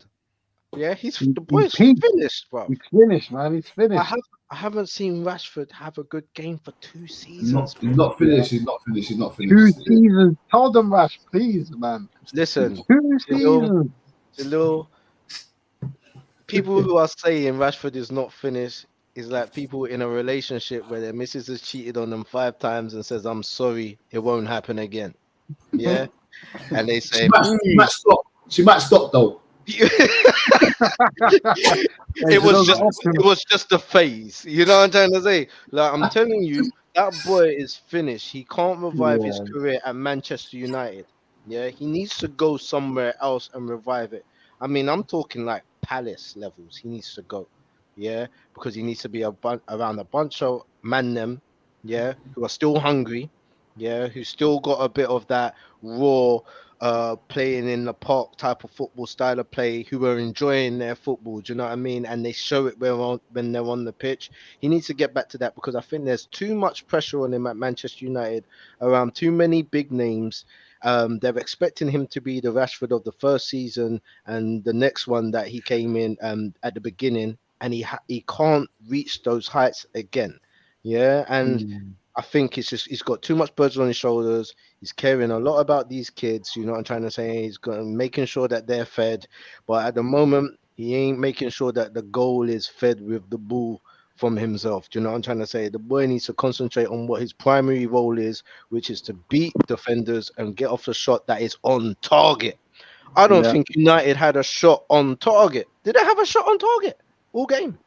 Yeah, the boy's peaked. finished, bro. He's finished, man. He's I finished. haven't seen Rashford have a good game for 2 He's seasons. not finished. He's not finished. He's not 2 finished. seasons. Tell them, Rash, please, man. Listen, 2 seasons. the little people who are saying Rashford is not finished is like people in a relationship where their missus has cheated on them 5 times and says, "I'm sorry, it won't happen again." Yeah, and they say, She might stop. She might stop though. it was just a phase. You know what I'm trying to say? Like, I'm telling you, that boy is finished. He can't revive his career at Manchester United. Yeah, he needs to go somewhere else and revive it. I mean, I'm talking like Palace levels. He needs to go. Yeah, because he needs to be around a bunch of them. Yeah, who are still hungry. Yeah, who still got a bit of that raw playing in the park type of football style of play, who are enjoying their football. Do you know what I mean? And they show it when they're on the pitch. He needs to get back to that because I think there's too much pressure on him at Manchester United around too many big names. They're expecting him to be the Rashford of the first season and the next one that he came in at the beginning, and he can't reach those heights again. Yeah, and I think it's just he's got too much burden on his shoulders. He's caring a lot about these kids. You know what I'm trying to say? He's making sure that they're fed, but at the moment he ain't making sure that the goal is fed with the ball from himself. Do you know what I'm trying to say? The boy needs to concentrate on what his primary role is, which is to beat defenders and get off the shot that is on target. I don't think United had a shot on target. Did they have a shot on target all game?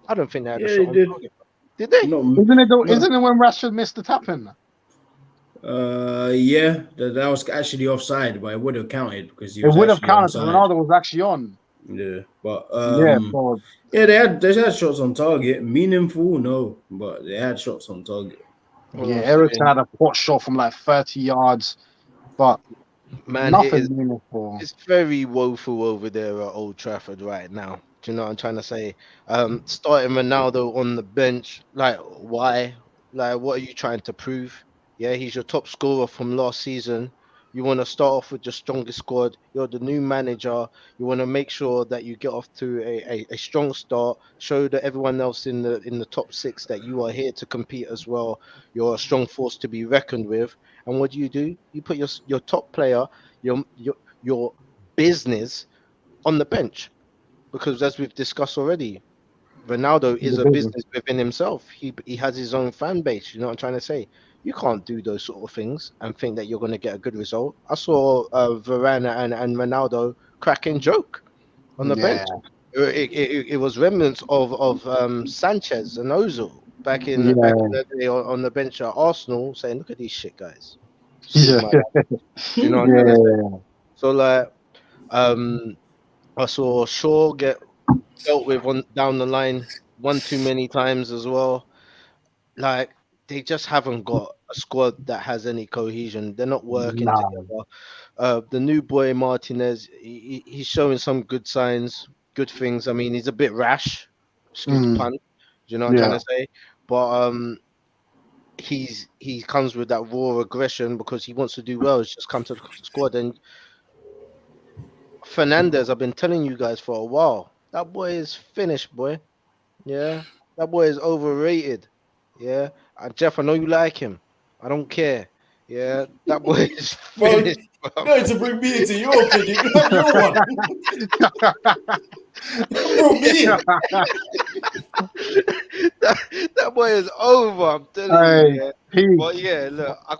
I don't think they had a shot on target. Did they? No, Isn't it when Rashford missed the tap in? Yeah, that was actually offside, but it would have counted because he It was would have actually counted because onside. Ronaldo was actually on. Yeah, but Yeah, so yeah, they had shots on target. Meaningful, no, but they had shots on target. What yeah, I'm Ericsson saying, had a pot shot from like 30 yards, but man, nothing meaningful. it's very woeful over there at Old Trafford right now. Do you know what I'm trying to say? Starting Ronaldo on the bench, like why? Like what are you trying to prove? Yeah, he's your top scorer from last season. You want to start off with your strongest squad. You're the new manager. You want to make sure that you get off to a strong start. Show that everyone else in the top six that you are here to compete as well. You're a strong force to be reckoned with. And what do? You put your top player, your business on the bench because as we've discussed already, Ronaldo In the is a business. business within himself. He has his own fan base. You know what I'm trying to say? You can't do those sort of things and think that you're going to get a good result. I saw Varane and Ronaldo cracking joke on the bench. Yeah, It was remnants of Sanchez and Ozil back in yeah, the day on the bench at Arsenal, saying, "Look at these shit guys, save yeah, my life." Do you know what I'm trying to say? yeah, So like, um, I saw Shaw get dealt with on down the line one too many times as well. Like they just haven't got a squad that has any cohesion. They're not working nah, together. The new boy Martinez, he's showing some good signs, good things. I mean, he's a bit rash, excuse the mm, pun. Do you know what I'm yeah, trying to say? But he comes with that raw aggression because he wants to do well. He's just come to the squad and Fernandez, I've been telling you guys for a while. That boy is finished, boy. Yeah, that boy is overrated. Yeah, Jeff, I know you like him. I don't care. Yeah, that boy is Bro, finished, you bro. don't need to bring me into your opinion. You have your one. Bro, me in. That boy is over. I'm telling you. hey, Yeah, peak, but yeah, look, I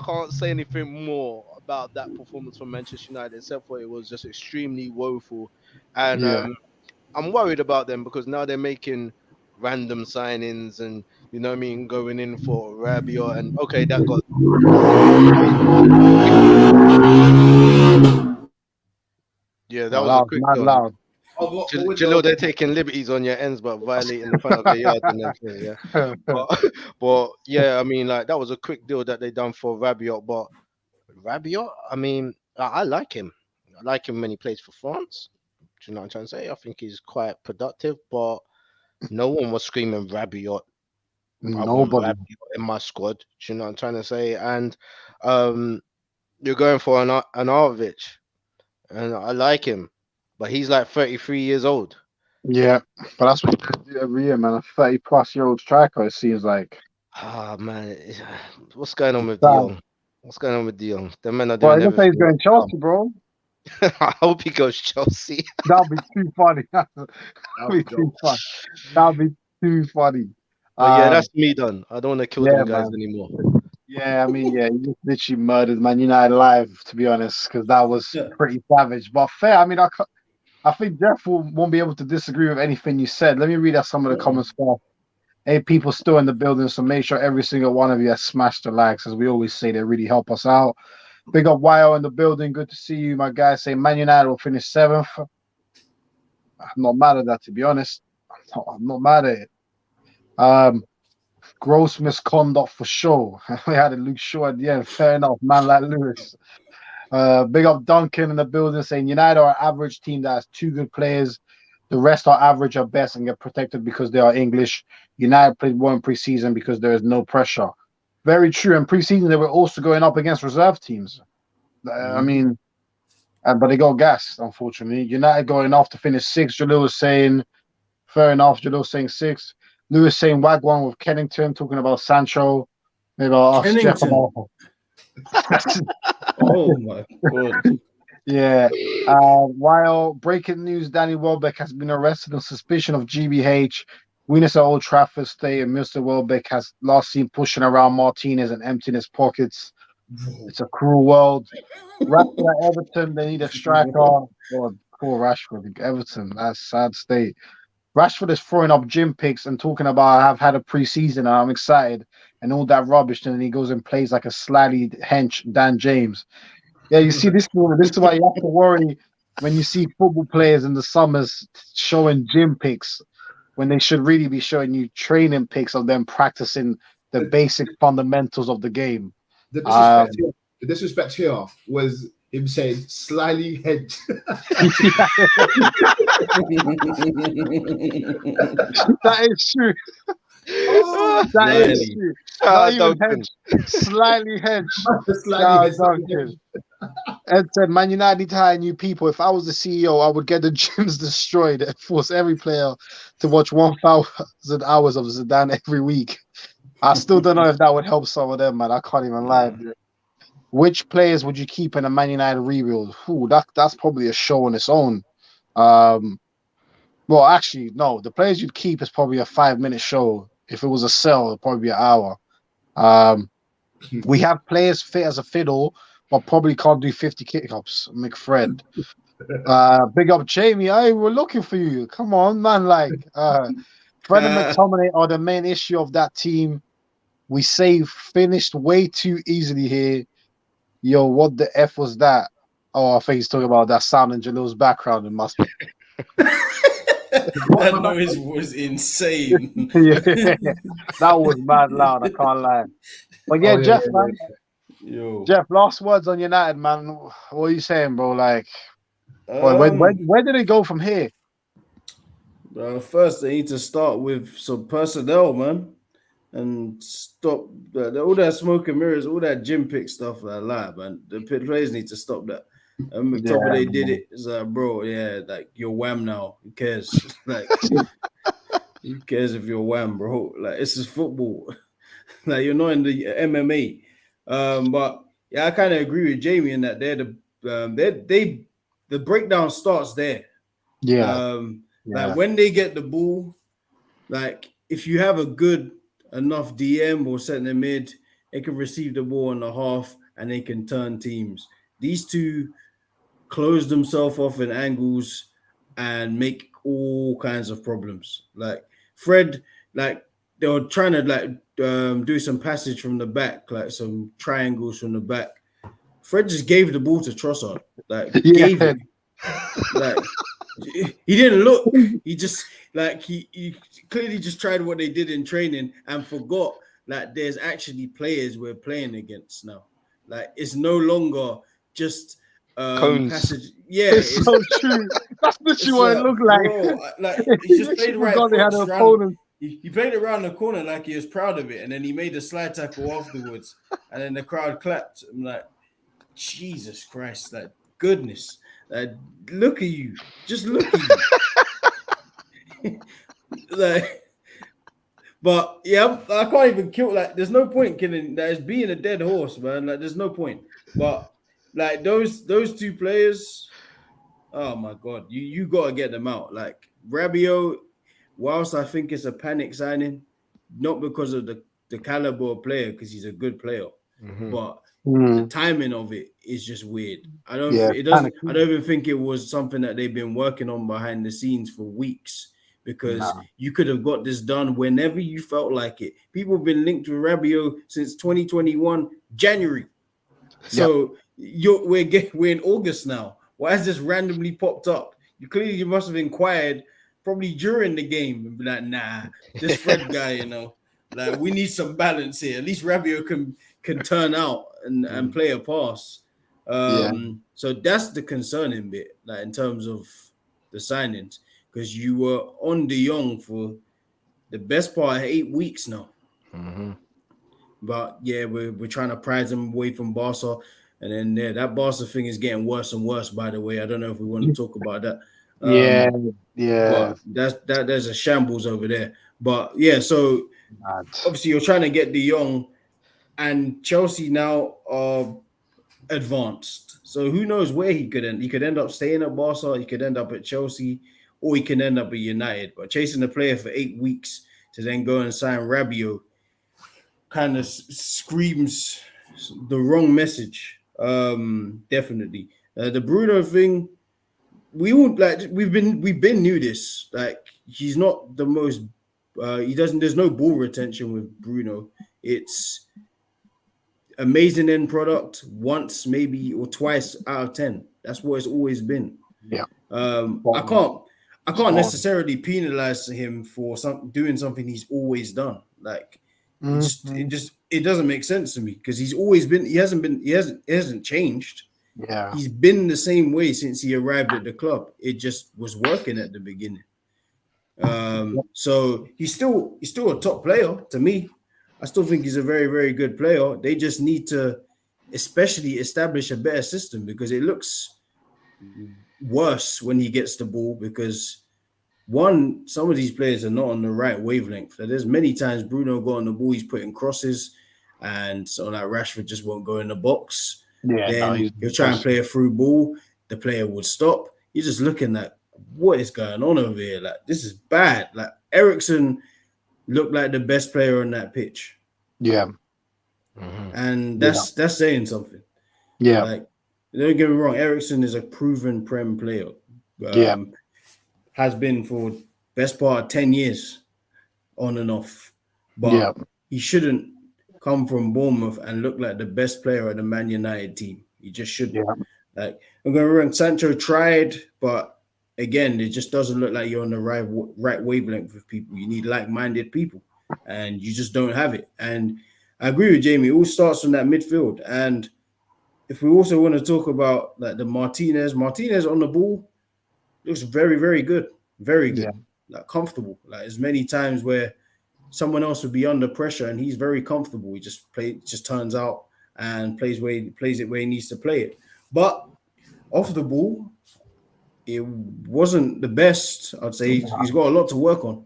can't say anything more about that performance from Manchester United except for it was just extremely woeful, and yeah, I'm worried about them because now they're making random signings and you know what I mean, going in for Rabiot and okay, that got that was a quick deal. Yeah, that oh, was a that was quick mad deal. loud. I've got Jalil, window. they're taking liberties on your ends, but violating the front of the yard and everything. Yeah, but but yeah, I mean, like that was a quick deal that they done for Rabiot. But Rabiot, I mean, I like him. I like him when he plays for France. Do you know what I'm trying to say? I think he's quite productive, but no one was screaming Rabiot. I want Nobody. Rabiot in my squad. Do you know what I'm trying to say? And um, you're going for an Arvich, and I like him, but he's like 33 years old. Yeah, but that's what you do every year, man. A 30-plus-year-old striker, it seems like. Ah man, what's going on with De Sad. Jong? What's going on with De Jong? The men are Well, I doing just say he's everything right going to come. Chelsea, bro. I hope he goes Chelsea. That'll be too funny. That'll I'll be be too joking. funny. That'll be too funny. But yeah, Um, that's me done. I don't want to kill yeah, them guys man. anymore. Yeah, I mean, yeah, you just literally murdered Man United live, to be honest, because that was Yeah. pretty savage. But fair, I mean, I think Jeff won't be able to disagree with anything you said. Let me read out some of the comments first. Hey, people still in the building, so make sure every single one of you has smashed the likes, as we always say, they really help us out. Big up YO in the building. Good to see you, my guy. Say Man United will finish 7th. I'm not mad at that, to be honest. I'm not mad at it. Gross misconduct for sure. We had a Luke Shaw at the end. Fair enough, man like Lewis. Big up Duncan in the building saying United are an average team that has 2 good players. The rest are average or best and get protected because they are English. United played well in preseason because there is no pressure. Very true. In preseason, they were also going up against reserve teams. I mean, but they got gassed, unfortunately. United going off to finish 6th. Jalil was saying, fair enough. Jalil saying 6th. Lewis saying Wagwan with Kennington, talking about Sancho. Maybe I'll ask Jeff Kennington. about Oh my god. yeah. While breaking news, Danny Welbeck has been arrested on suspicion of GBH. Winners at Old Trafford stay, and Mr. Welbeck has last seen pushing around Martinez and emptying his pockets. It's a cruel world. Rashford at Everton, they need a striker. God, poor Rashford. Everton, that's sad state. Rashford is throwing up gym pics and talking about I've had a preseason and I'm excited. and all that rubbish, and then he goes and plays like a slightly hench Dan James. Yeah, you see, this is why you have to worry when you see football players in the summers showing gym pics when they should really be showing you training pics of them practicing the basic fundamentals of the game. The disrespect, the disrespect here was him saying slightly hedge. That is true. That is true. Not even hedge, slightly hedge. Ed said, Man United need to hire new people. If I was the CEO, I would get the gyms destroyed and force every player to watch 1,000 hours of Zidane every week. I still don't know if that would help some of them, man. I can't even lie. Which players would you keep in a Man United rebuild? Ooh, that's probably a show on its own. Well, actually, no. The players you'd keep is probably a 5-minute show. If it was a sell, it'd probably be an hour. We have players fit as a fiddle, but probably can't do 50 kickups. McFred. Big up Jamie. Hey, we're looking for you. Come on, man. Like, Fred and McTominay are the main issue of that team. We say finished way too easily here. Yo, what the F was that? Oh, I think he's talking about that sound in Jalil's background. It must be. That noise was insane. Yeah, that was mad loud. I can't lie. But yeah, Jeff, man. Yo. Jeff, last words on United, man. What are you saying, bro? Like, where did it go from here? First, they need to start with some personnel, man, and stop all that smoke and mirrors, all that gym pick stuff. I lie, man. The players need to stop that. And McTominay did it. It's like, bro, yeah, like you're wham now. Who cares? Like, who cares if you're wham, bro? Like, it's just football. Like, you're not in the MMA. But yeah, I kind of agree with Jamie in that the breakdown starts there. Yeah. Like when they get the ball, like if you have a good enough DM or centre mid, they can receive the ball in the half and they can turn teams. These two close themselves off in angles and make all kinds of problems. Like Fred, like they were trying to do some passage from the back, like some triangles from the back. Fred just gave the ball to Trossard. Like gave it. Like he didn't look. He just he clearly just tried what they did in training and forgot that there's actually players we're playing against now. Like it's no longer just passage. Yeah, it's so true. That's literally what it looked like. Bro, like he just played right. He played around the corner like he was proud of it, and then he made the slide tackle afterwards, and then the crowd clapped. I'm like, Jesus Christ, like goodness, like look at you, just look at you. Like, but yeah, I can't even kill. Like, there's no point killing. That is being a dead horse, man. Like, there's no point. But like those two players, oh my god, you gotta get them out. Like Rabiot, whilst I think it's a panic signing, not because of the caliber of player, because he's a good player, but the timing of it is just weird. I don't even think it was something that they've been working on behind the scenes for weeks. Because you could have got this done whenever you felt like it. People have been linked with Rabiot since 2021 January. So we're in August now. Why has this randomly popped up? You must have inquired probably during the game and be like, nah, this Fred guy, like we need some balance here. At least Rabiot can turn out and play a pass. So that's the concerning bit, like in terms of the signings. Because you were on De Jong for the best part of 8 weeks now. But yeah, we're trying to prize them away from Barca. And then that Barca thing is getting worse and worse, by the way. I don't know if we want to talk about that. But there's a shambles over there. But yeah, so obviously you're trying to get De Jong, and Chelsea now are advanced. So who knows where he could end? He could end up staying at Barca. He could end up at Chelsea. Or he can end up at United. But chasing the player for 8 weeks to then go and sign Rabiot kind of screams the wrong message. Definitely. The Bruno thing, we've been knew this. Like he's not the most. There's no ball retention with Bruno. It's amazing end product once, maybe, or twice out of 10. That's what it's always been. Yeah. I can't necessarily penalize him for doing something he's always done. Like it doesn't make sense to me because he hasn't changed. Yeah. He's been the same way since he arrived at the club. It just was working at the beginning. So he's still a top player to me. I still think he's a very, very good player. They just need to especially establish a better system because it looks worse when he gets the ball because some of these players are not on the right wavelength. There's many times Bruno got on the ball, he's putting crosses, and so like Rashford just won't go in the box. Yeah, then he'll try and play a through ball. The player would stop. You're just looking at what is going on over here. Like, this is bad. Like, Eriksen looked like the best player on that pitch. Yeah. And that's saying something. Yeah. Like, don't get me wrong, Eriksen is a proven Prem player. Has been for best part of 10 years on and off. But he shouldn't come from Bournemouth and look like the best player of the Man United team. He just shouldn't. Yeah. Like, I'm going to run. Sancho tried, but again, it just doesn't look like you're on the right wavelength with people. You need like-minded people, and you just don't have it. And I agree with Jamie. It all starts from that midfield. And if we also want to talk about like the Martinez on the ball looks very, very good. Very good. Like, comfortable. Like, as many times where someone else would be under pressure and he's very comfortable. He just turns out and plays it where he needs to play it. But off the ball, it wasn't the best. I'd say he's got a lot to work on.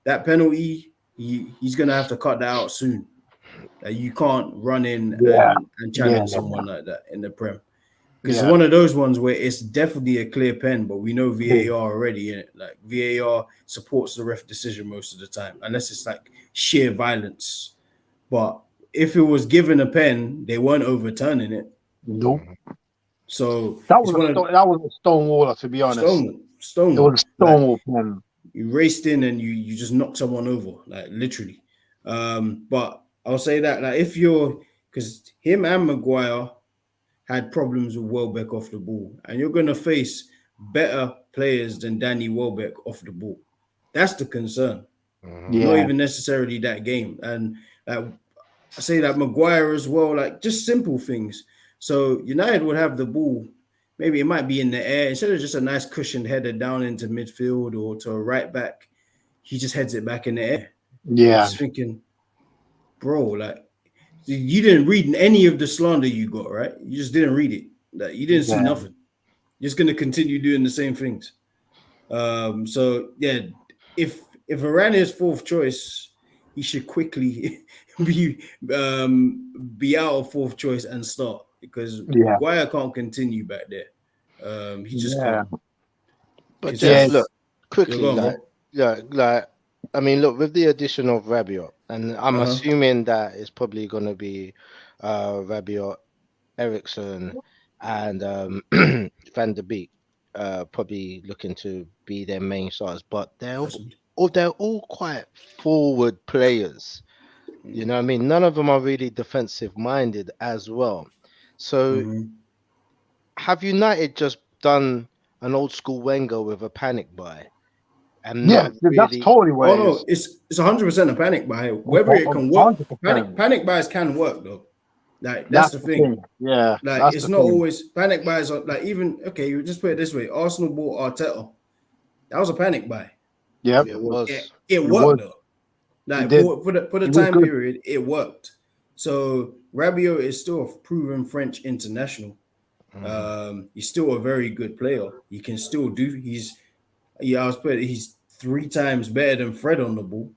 That penalty, he's going to have to cut that out soon. You can't run in and challenge someone like that in the Prem. Because it's one of those ones where it's definitely a clear pen, but we know VAR already in it. Like, VAR supports the ref decision most of the time, unless it's like sheer violence. But if it was given a pen, they weren't overturning it. Nope. So that was a stonewaller, to be honest. Stone. It was a stonewall pen. You raced in and you just knocked someone over, like, literally. But I'll say that, like, because him and Maguire had problems with Welbeck off the ball, and you're going to face better players than Danny Welbeck off the ball. That's the concern. Not even necessarily that game. And I say that Maguire as well, like, just simple things. So United would have the ball. Maybe it might be in the air. Instead of just a nice cushioned header down into midfield or to a right back, he just heads it back in the air. Yeah. Just thinking, bro, like, you didn't read any of the slander you got, right? You just didn't read it. Like, you didn't see nothing. You're just going to continue doing the same things. So, yeah, if Varane is fourth choice, he should quickly be out of fourth choice and start because Maguire can't continue back there. He just can't. But just look, quickly, I mean, look, with the addition of Rabiot, and I'm assuming that it's probably going to be Rabiot, Eriksen, and Van der Beek probably looking to be their main stars, but they're all quite forward players. You know what I mean? None of them are really defensive minded as well. So have United just done an old school Wenger with a panic buy? And that's totally what it is. No, it's 100% a panic buy. Whether it can work, panic buys can work though. Like, that's the thing. Yeah, like, it's not always panic buys. Are, like, even you just put it this way: Arsenal bought Arteta. That was a panic buy. Yeah, it was. It worked though. Like, for the time period, it worked. So Rabiot is still a proven French international. He's still a very good player. He can still do. He's 3 times better than Fred on the ball.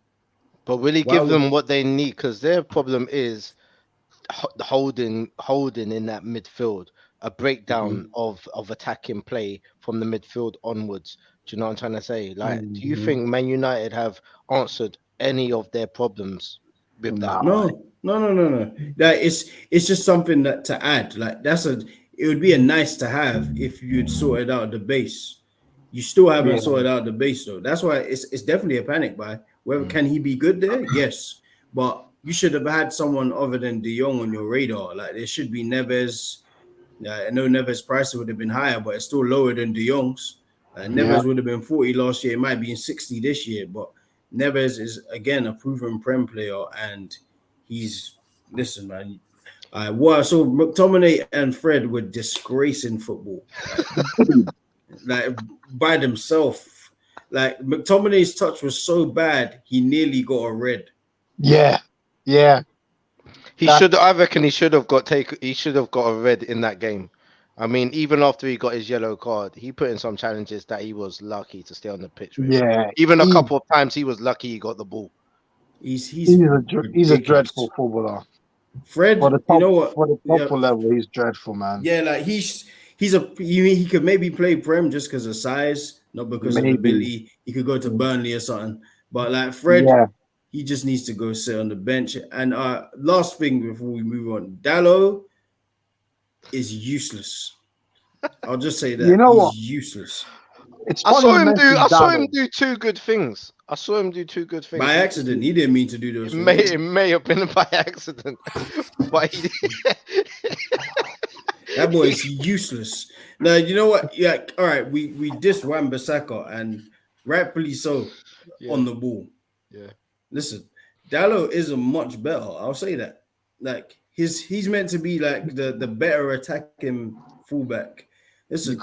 But will he give them what they need? Because their problem is holding in that midfield, a breakdown of attacking play from the midfield onwards. Do you know what I'm trying to say? Like, do you think Man United have answered any of their problems with that? No. Like, it's just something that to add. Like, it would be a nice to have if you'd sorted out the base. You still haven't sorted out the base though. That's why it's definitely a panic buy. Whether can he be good there? Yes, but you should have had someone other than De Jong on your radar. Like there should be Neves. I know Neves' price would have been higher, but it's still lower than De Jong's. Neves would have been 40 last year. It might be in 60 this year, but Neves is again a proven Prem player, and he's listen, man. So McTominay and Fred were disgracing football, like by themselves. Like McTominay's touch was so bad, he nearly got a red. Yeah. I reckon he should have got a red in that game. I mean, even after he got his yellow card, he put in some challenges that he was lucky to stay on the pitch with. Yeah. Even a couple of times he was lucky he got the ball. He's a dreadful footballer. Fred, For the top, you know what? For the top level, he's dreadful, man. Yeah, like he could maybe play Prem just because of size, not because of ability. He could go to Burnley or something. But like Fred, he just needs to go sit on the bench. And last thing before we move on, Dalot is useless. I'll just say that. You know what? He's useless. I saw him do two good things. By accident. He didn't mean to do those. It may have been by accident. But that boy is useless. Now, you know what? Yeah, all right. We dissed Wan-Bissaka, and rightfully so, on the ball. Yeah. Listen, Dalot isn't much better. I'll say that. Like he's meant to be like the better attacking fullback. Listen,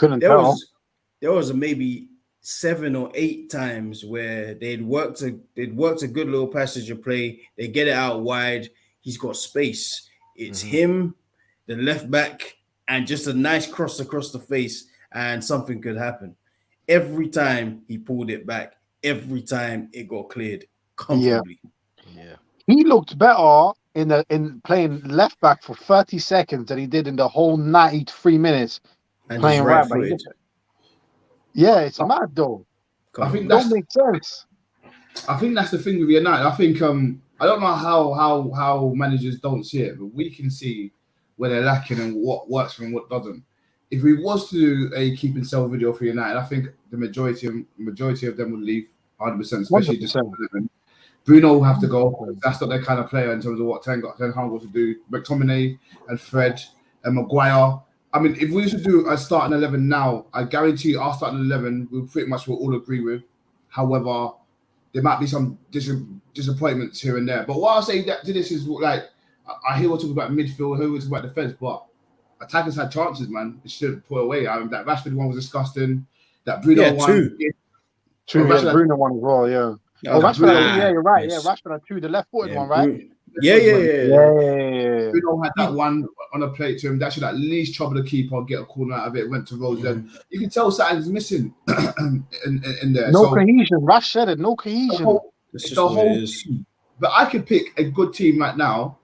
there was maybe 7 or 8 times where they'd worked a good little passage of play. They get it out wide. He's got space. It's him, the left back, and just a nice cross across the face, and something could happen. Every time he pulled it back, every time it got cleared comfortably. Yeah. He looked better in playing left back for 30 seconds than he did in the whole 93 minutes and playing right back. Yeah, it's mad though. I think that makes sense. I think that's the thing with United. I think I don't know how managers don't see it, but we can see where they're lacking and what works and what doesn't. If we was to do a keep and sell video for United, I think the majority of them would leave 100%, especially 100%. Just Bruno will have to go. That's not their kind of player in terms of what Ten Hag wants to do. McTominay and Fred and Maguire. I mean, if we used to do a starting 11 now, I guarantee you our starting 11 we pretty much will all agree with. However, there might be some disappointments here and there. But what I'll say to this is like, I hear we're talking about midfield, we're talking about defense, but attackers had chances, man. They should put away. I mean, that Rashford one was disgusting. That Bruno one. Two. Bruno one as well, yeah. Rashford, you're right. Yes. Yeah, Rashford had 2, the left-footed one, right? Yeah. Bruno had that one on a plate to him. That should at least trouble the keeper, get a corner out of it, went to Rose. Then you can tell something's missing in there. No cohesion. Rash said it, no cohesion. The whole team. But I could pick a good team right now,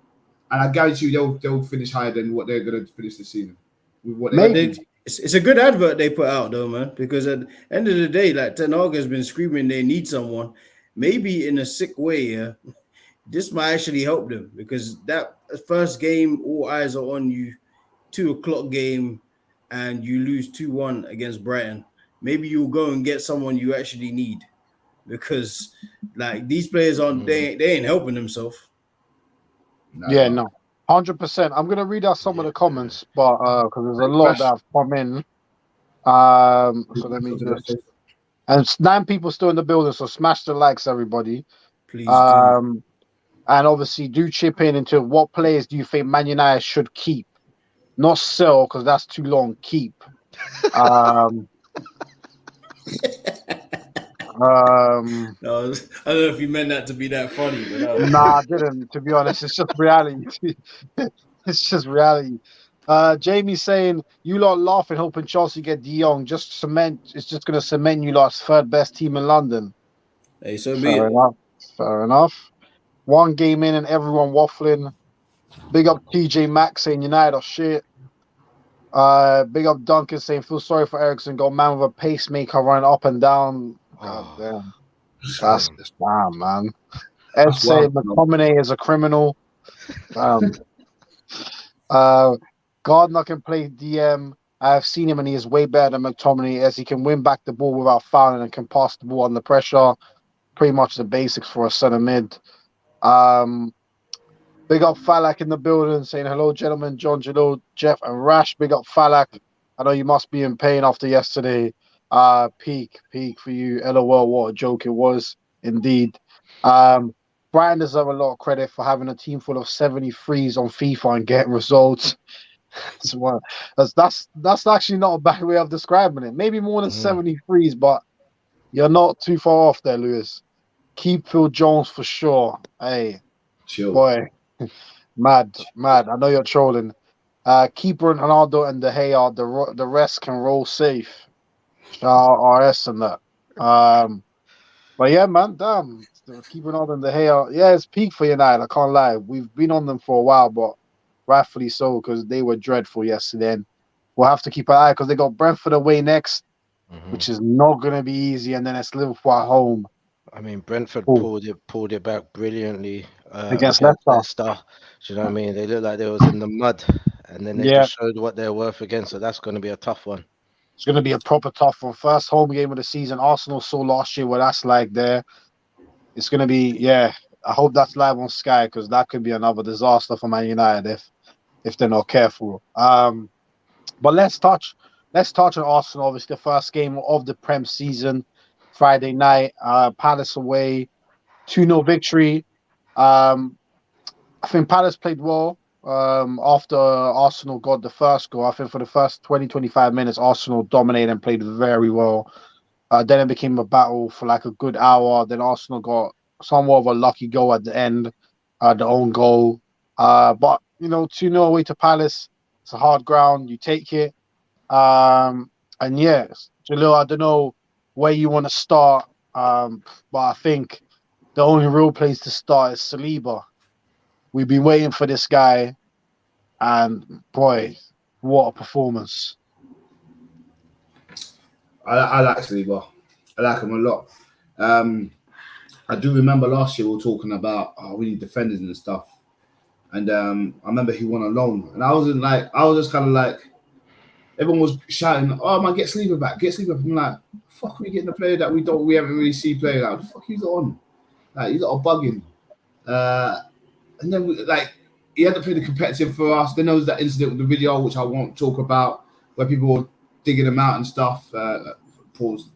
and I guarantee you they'll finish higher than what they're going to finish this season. It's a good advert they put out though, man, because at the end of the day, like Ten Hag has been screaming they need someone. Maybe in a sick way, this might actually help them, because that first game, all eyes are on you, 2:00 game, and you lose 2-1 against Brighton. Maybe you'll go and get someone you actually need, because like these players aren't they ain't helping themselves. No, 100%. I'm gonna read out some of the comments, but because there's a lot that have come in. So let me just. And 9 people still in the building, so smash the likes, everybody. Please do. And obviously, do chip in into what players do you think Man United should keep, not sell, because that's too long. Keep. No, I don't know if you meant that to be that funny, but nah, I didn't. To be honest, it's just reality. It's just reality. Jamie's saying you lot laughing, hoping Chelsea get De Jong. It's just going to cement you lot's 3rd best team in London. Hey, so Fair enough. 1 game in and everyone waffling. Big up TJ Maxx saying United are shit. Big up Duncan saying feel sorry for Ericsson. Got man with a pacemaker running up and down. God damn. That's damn, man. Ed saying McTominay is a criminal. Gardner can play DM. I have seen him and he is way better than McTominay, as he can win back the ball without fouling and can pass the ball under pressure. Pretty much the basics for a centre mid. Big up Falak in the building, saying hello, gentlemen. John, Jalil, Jeff, and Rash. Big up Falak. I know you must be in pain after yesterday. Peak for you. LOL, what a joke it was, indeed. Brighton deserve a lot of credit for having a team full of 73s on FIFA and getting results. That's actually not a bad way of describing it. Maybe more than 73s, but you're not too far off there, Lewis. Keep Phil Jones for sure. Hey, Chill. boy. Mad. I know you're trolling. Keeper and Ronaldo and De Gea, the rest can roll safe. Shout out RS and that. But yeah, man, damn. Keeper Ronaldo and De Gea. Yeah, it's peak for United. I can't lie. We've been on them for a while, but rightfully so because they were dreadful yesterday. And we'll have to keep an eye because they got Brentford away next, which is not going to be easy. And then it's Liverpool at home. I mean, Brentford pulled it back brilliantly against Leicester. Do you know what I mean? They looked like they was in the mud, and then they just showed what they're worth against. So that's going to be a tough one. It's going to be a proper tough one. First home game of the season. Arsenal saw last year what that's like there. It's going to be, I hope that's live on Sky because that could be another disaster for Man United if they're not careful. But let's touch on Arsenal. Obviously, the first game of the Prem season. Friday night, Palace away, 2-0 victory. I think Palace played well after Arsenal got the first goal. I think for the first 20-25 minutes, Arsenal dominated and played very well. Then it became a battle for like a good hour. Then Arsenal got somewhat of a lucky goal at the end, the own goal. But, 2-0 away to Palace. It's a hard ground. You take it. And yes, Jalil, I don't know where you want to start, but I think the only real place to start is Saliba. We've been waiting for this guy, and boy, what a performance! I like Saliba. I like him a lot. I do remember last year we were talking about we need defenders and stuff, and I remember he won a loan, and I was just kind of like. Everyone was shouting, "Oh man, get Saliba back! Get Saliba back!" I'm like, "Fuck, we getting a player that we haven't really seen play like, fuck, he's on, like he's not bugging." And then he had to play the competitive for us. Then there was that incident with the video, which I won't talk about, where people were digging him out and stuff. Pause.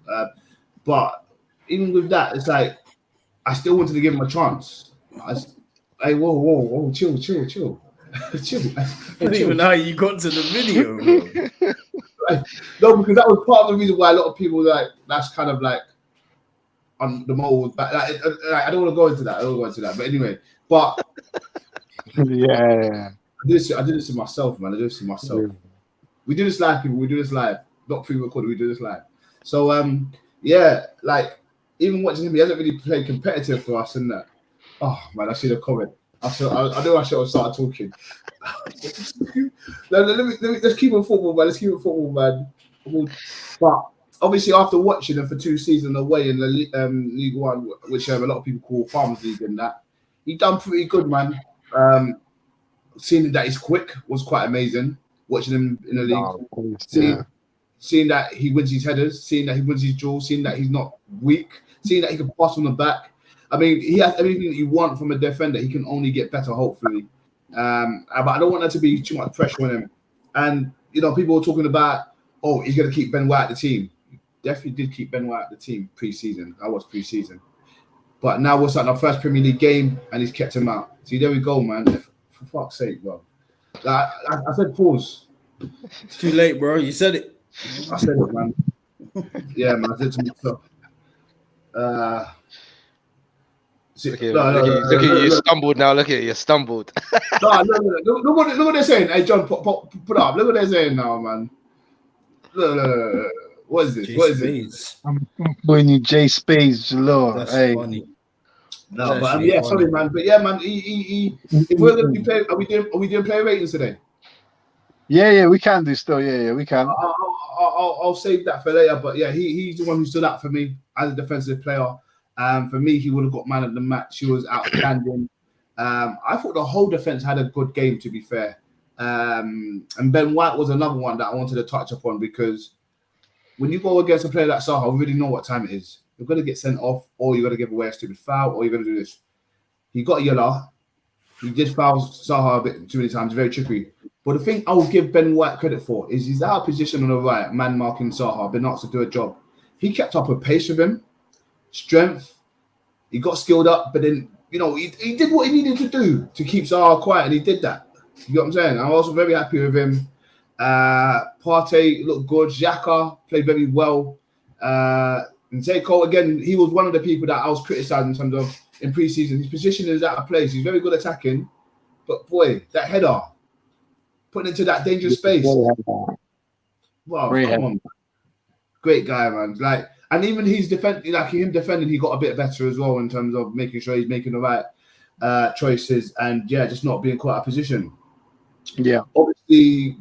But even with that, it's like I still wanted to give him a chance. Hey, whoa, chill. Chill. I don't even know how you got to the video, bro. No, because that was part of the reason why a lot of people that's kind of like on the mold. But I don't want to go into that. But anyway, yeah. I did this to myself, man. We do this live, people. We do this live, not pre-recorded. We do this live. So even watching him, he hasn't really played competitive for us, and that. Oh man, I see the comment. I know I should have started talking. Let's keep it football, man. But obviously, after watching them for 2 seasons away in the League One, which a lot of people call Farmers League, and that he done pretty good, man. Seeing that he's quick was quite amazing. Watching him in the league, seeing that he wins his headers, seeing that he wins his duels, seeing that he's not weak, seeing that he can pass on the back. I mean, he has everything that you want from a defender. He can only get better, hopefully. But I don't want there to be too much pressure on him. And, people were talking about, he's going to keep Ben White at the team. He definitely did keep Ben White at the team pre-season. I was pre-season. But now we're starting our first Premier League game, and he's kept him out. See, there we go, man. For fuck's sake, bro. I said pause. Too late, bro. You said it. I said it, man. Yeah, man. I said to myself. Look at you stumbled now. Look at you stumbled. No. Look what they're saying. Hey, John, put up. Look what they're saying now, man. Look. What is this? I'm calling you J Spades, Lord. That's funny. No, but sorry, man. But yeah, man. If we're gonna be playing, are we doing player ratings today? Yeah, we can do still. Yeah, we can. I'll save that for later. But yeah, he's the one who stood out for me as a defensive player. For me, he would have got man of the match. He was outstanding. I thought the whole defense had a good game, to be fair. And Ben White was another one that I wanted to touch upon because when you go against a player like Saha, we already know what time it is. You're going to get sent off, or you're going to give away a stupid foul, or you're going to do this. He got a yellow. He did foul Zaha a bit too many times, very tricky. But the thing I will give Ben White credit for is he's out of position on the right, man marking Zaha, been asked to do a job. He kept up a pace with him, strength. He got skilled up, but then, you know, he did what he needed to do to keep Zaha quiet, and he did that. You know what I'm saying? I'm also very happy with him. Partey looked good. Xhaka played very well. And Zeko, again, he was one of the people that I was criticising in terms of in pre-season. His position is out of place. He's very good attacking. But boy, that header, putting into that dangerous space. Wow, come on. Great guy, man. Like, and even his defending, he got a bit better as well in terms of making sure he's making the right choices and just not being caught out of position. Yeah. Obviously,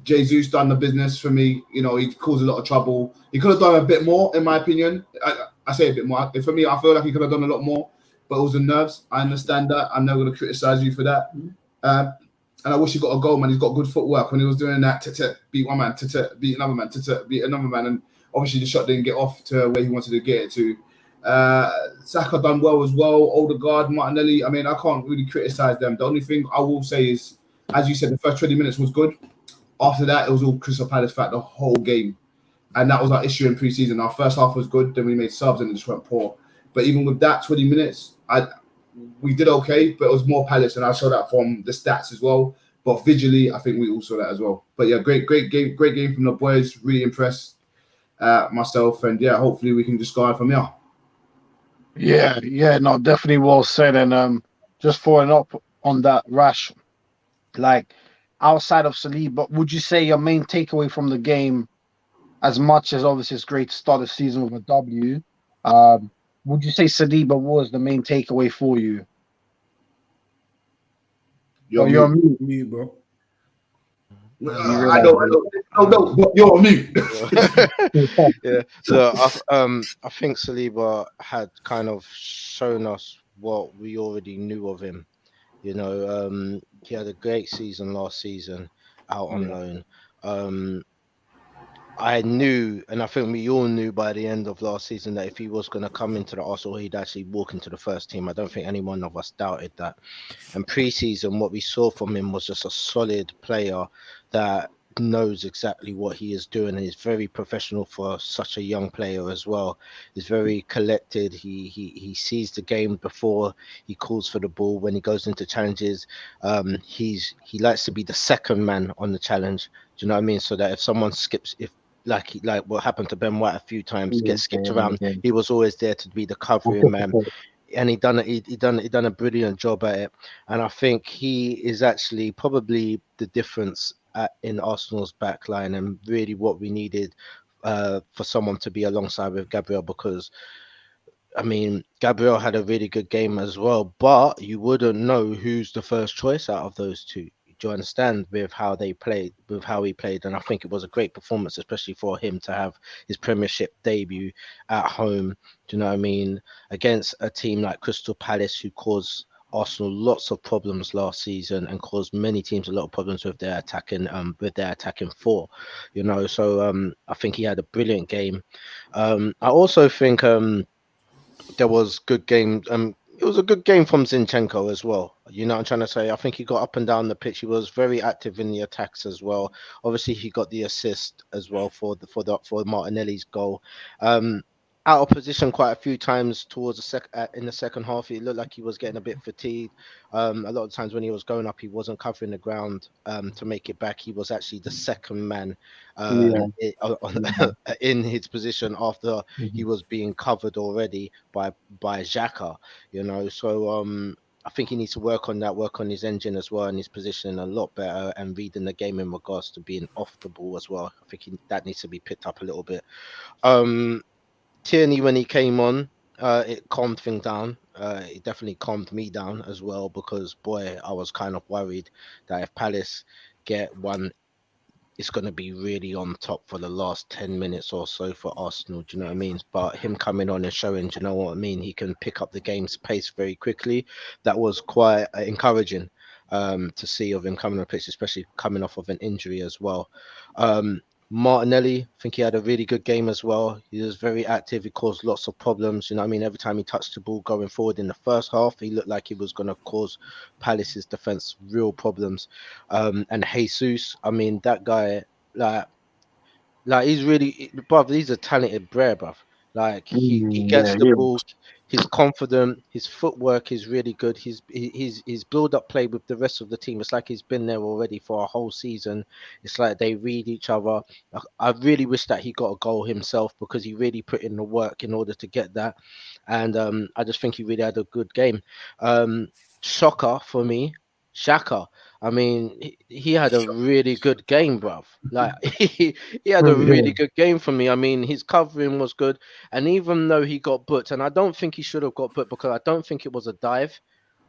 Jesus done the business for me. You know, he caused a lot of trouble. He could have done a bit more, in my opinion. I say a bit more. For me, I feel like he could have done a lot more, but it was the nerves. I understand that. I'm never going to criticize you for that. And I wish he got a goal, man. He's got good footwork when he was doing that. Beat one man, beat another man, beat another man. And obviously the shot didn't get off to where he wanted to get it to. Saka done well as well. Odegaard, Martinelli. I mean, I can't really criticize them. The only thing I will say is, as you said, the first 20 minutes was good. After that, it was all Crystal Palace fact the whole game. And that was our issue in pre-season. Our first half was good. Then we made subs and it just went poor. But even with that 20 minutes, we did okay, but it was more Palace, and I saw that from the stats as well. But visually, I think we all saw that as well. But yeah, great game from the boys. Really impressed myself, and hopefully we can just go on from here. Yeah, no, definitely well said. And just following up on that, Rash, like outside of Saliba, would you say your main takeaway from the game, as much as obviously it's great to start the season with a W, would you say Saliba was the main takeaway for you? You're on mute, bro. I don't, but you're on mute. Yeah. So I think Saliba had kind of shown us what we already knew of him. You know, he had a great season last season out on loan. I knew, and I think we all knew by the end of last season, that if he was going to come into the Arsenal, he'd actually walk into the first team. I don't think any one of us doubted that. And pre-season, what we saw from him was just a solid player that knows exactly what he is doing, and he's very professional for such a young player as well. He's very collected. He sees the game before he calls for the ball. When he goes into challenges, he likes to be the second man on the challenge. Do you know what I mean? So that if someone skips, like what happened to Ben White a few times, gets skipped around, he was always there to be the covering man. And he done a brilliant job at it. And I think he is actually probably the difference in Arsenal's back line, and really what we needed for someone to be alongside with Gabriel, because I mean, Gabriel had a really good game as well, but you wouldn't know who's the first choice out of those two. Do you understand, with how he played? And I think it was a great performance, especially for him to have his Premiership debut at home. Do you know what I mean? Against a team like Crystal Palace, who caused Arsenal lots of problems last season and caused many teams a lot of problems with their attacking four. You know, so I think he had a brilliant game. I also think there was good game. It was a good game from Zinchenko as well. You know what I'm trying to say? I think he got up and down the pitch. He was very active in the attacks as well. Obviously, he got the assist as well for Martinelli's goal. Out of position quite a few times towards in the second half. It looked like he was getting a bit fatigued. A lot of times when he was going up, he wasn't covering the ground to make it back. He was actually the second man in his position after he was being covered already by Xhaka. You know, so I think he needs to work on that, work on his engine as well, and his positioning a lot better, and reading the game in regards to being off the ball as well. I think that needs to be picked up a little bit. Tierney, when he came on, it calmed things down. It definitely calmed me down as well, because boy, I was kind of worried that if Palace get one, it's going to be really on top for the last 10 minutes or so for Arsenal. Do you know what I mean? But him coming on and showing, do you know what I mean? He can pick up the game's pace very quickly. That was quite encouraging to see of him coming on the pitch, especially coming off of an injury as well. Martinelli, I think he had a really good game as well. He was very active. He caused lots of problems. You know what I mean? Every time he touched the ball going forward in the first half, he looked like he was going to cause Palace's defense real problems. And Jesus, I mean, that guy, like he's really, bruv, he's a talented brer, bruv. Like he gets Yeah, the ball, he's confident, his footwork is really good. His build up play with the rest of the team. It's like he's been there already for a whole season. It's like they read each other. I really wish that he got a goal himself because he really put in the work in order to get that. And I just think he really had a good game. Shocker for me, Shaka. I mean, he had a really good game, bruv. Like he had a really good game for me. I mean, his covering was good, and even though he got booked, and I don't think he should have got booked because I don't think it was a dive.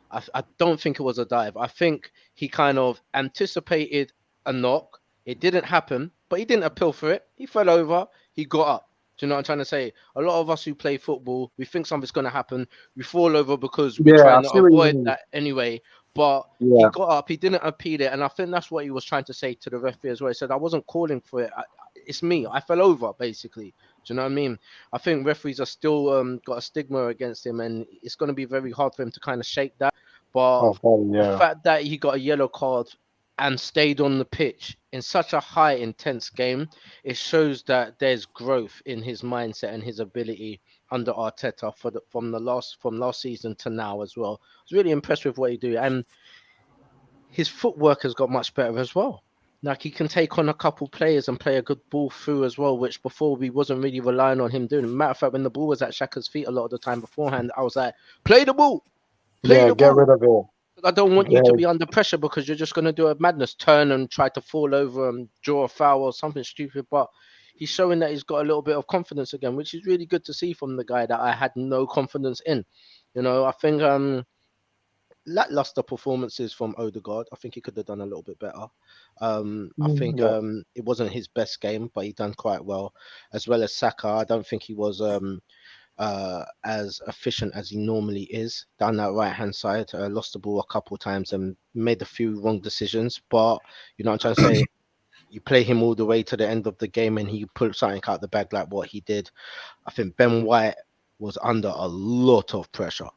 I don't think it was a dive. I think he kind of anticipated a knock. It didn't happen, but he didn't appeal for it. He fell over. He got up. Do you know what I'm trying to say? A lot of us who play football, we think something's going to happen. We fall over because we're yeah, I trying to see what you avoid mean. that anyway. But he Yeah. got up. He didn't appeal it. And I think that's what he was trying to say to the referee as well. He said, I wasn't calling for it. It's me. I fell over, basically. Do you know what I mean? I think referees are still got a stigma against him. And it's going to be very hard for him to kind of shake that. But Oh, sorry, the yeah. fact that he got a yellow card and stayed on the pitch in such a high intense game, it shows that there's growth in his mindset and his ability under Arteta from last season to now as well. I was really impressed with what he do, and his footwork has got much better as well. Like he can take on a couple players and play a good ball through as well, which before we wasn't really relying on him doing. Matter of fact, when the ball was at Xhaka's feet a lot of the time beforehand, I was like, play the ball, play Yeah, the get ball. rid of it. I don't want you Yeah. to be under pressure because you're just going to do a madness, turn and try to fall over and draw a foul or something stupid. But he's showing that he's got a little bit of confidence again, which is really good to see from the guy that I had no confidence in. You know, I think lackluster performances from Odegaard. I think he could have done a little bit better. I think Yeah. it wasn't his best game, but he done quite well, as well as Saka. I don't think he was as efficient as he normally is down that right hand side. Lost the ball a couple of times and made a few wrong decisions. But you know what I'm trying to say? You play him all the way to the end of the game and he pulled something out the bag like what he did. I think Ben White was under a lot of pressure.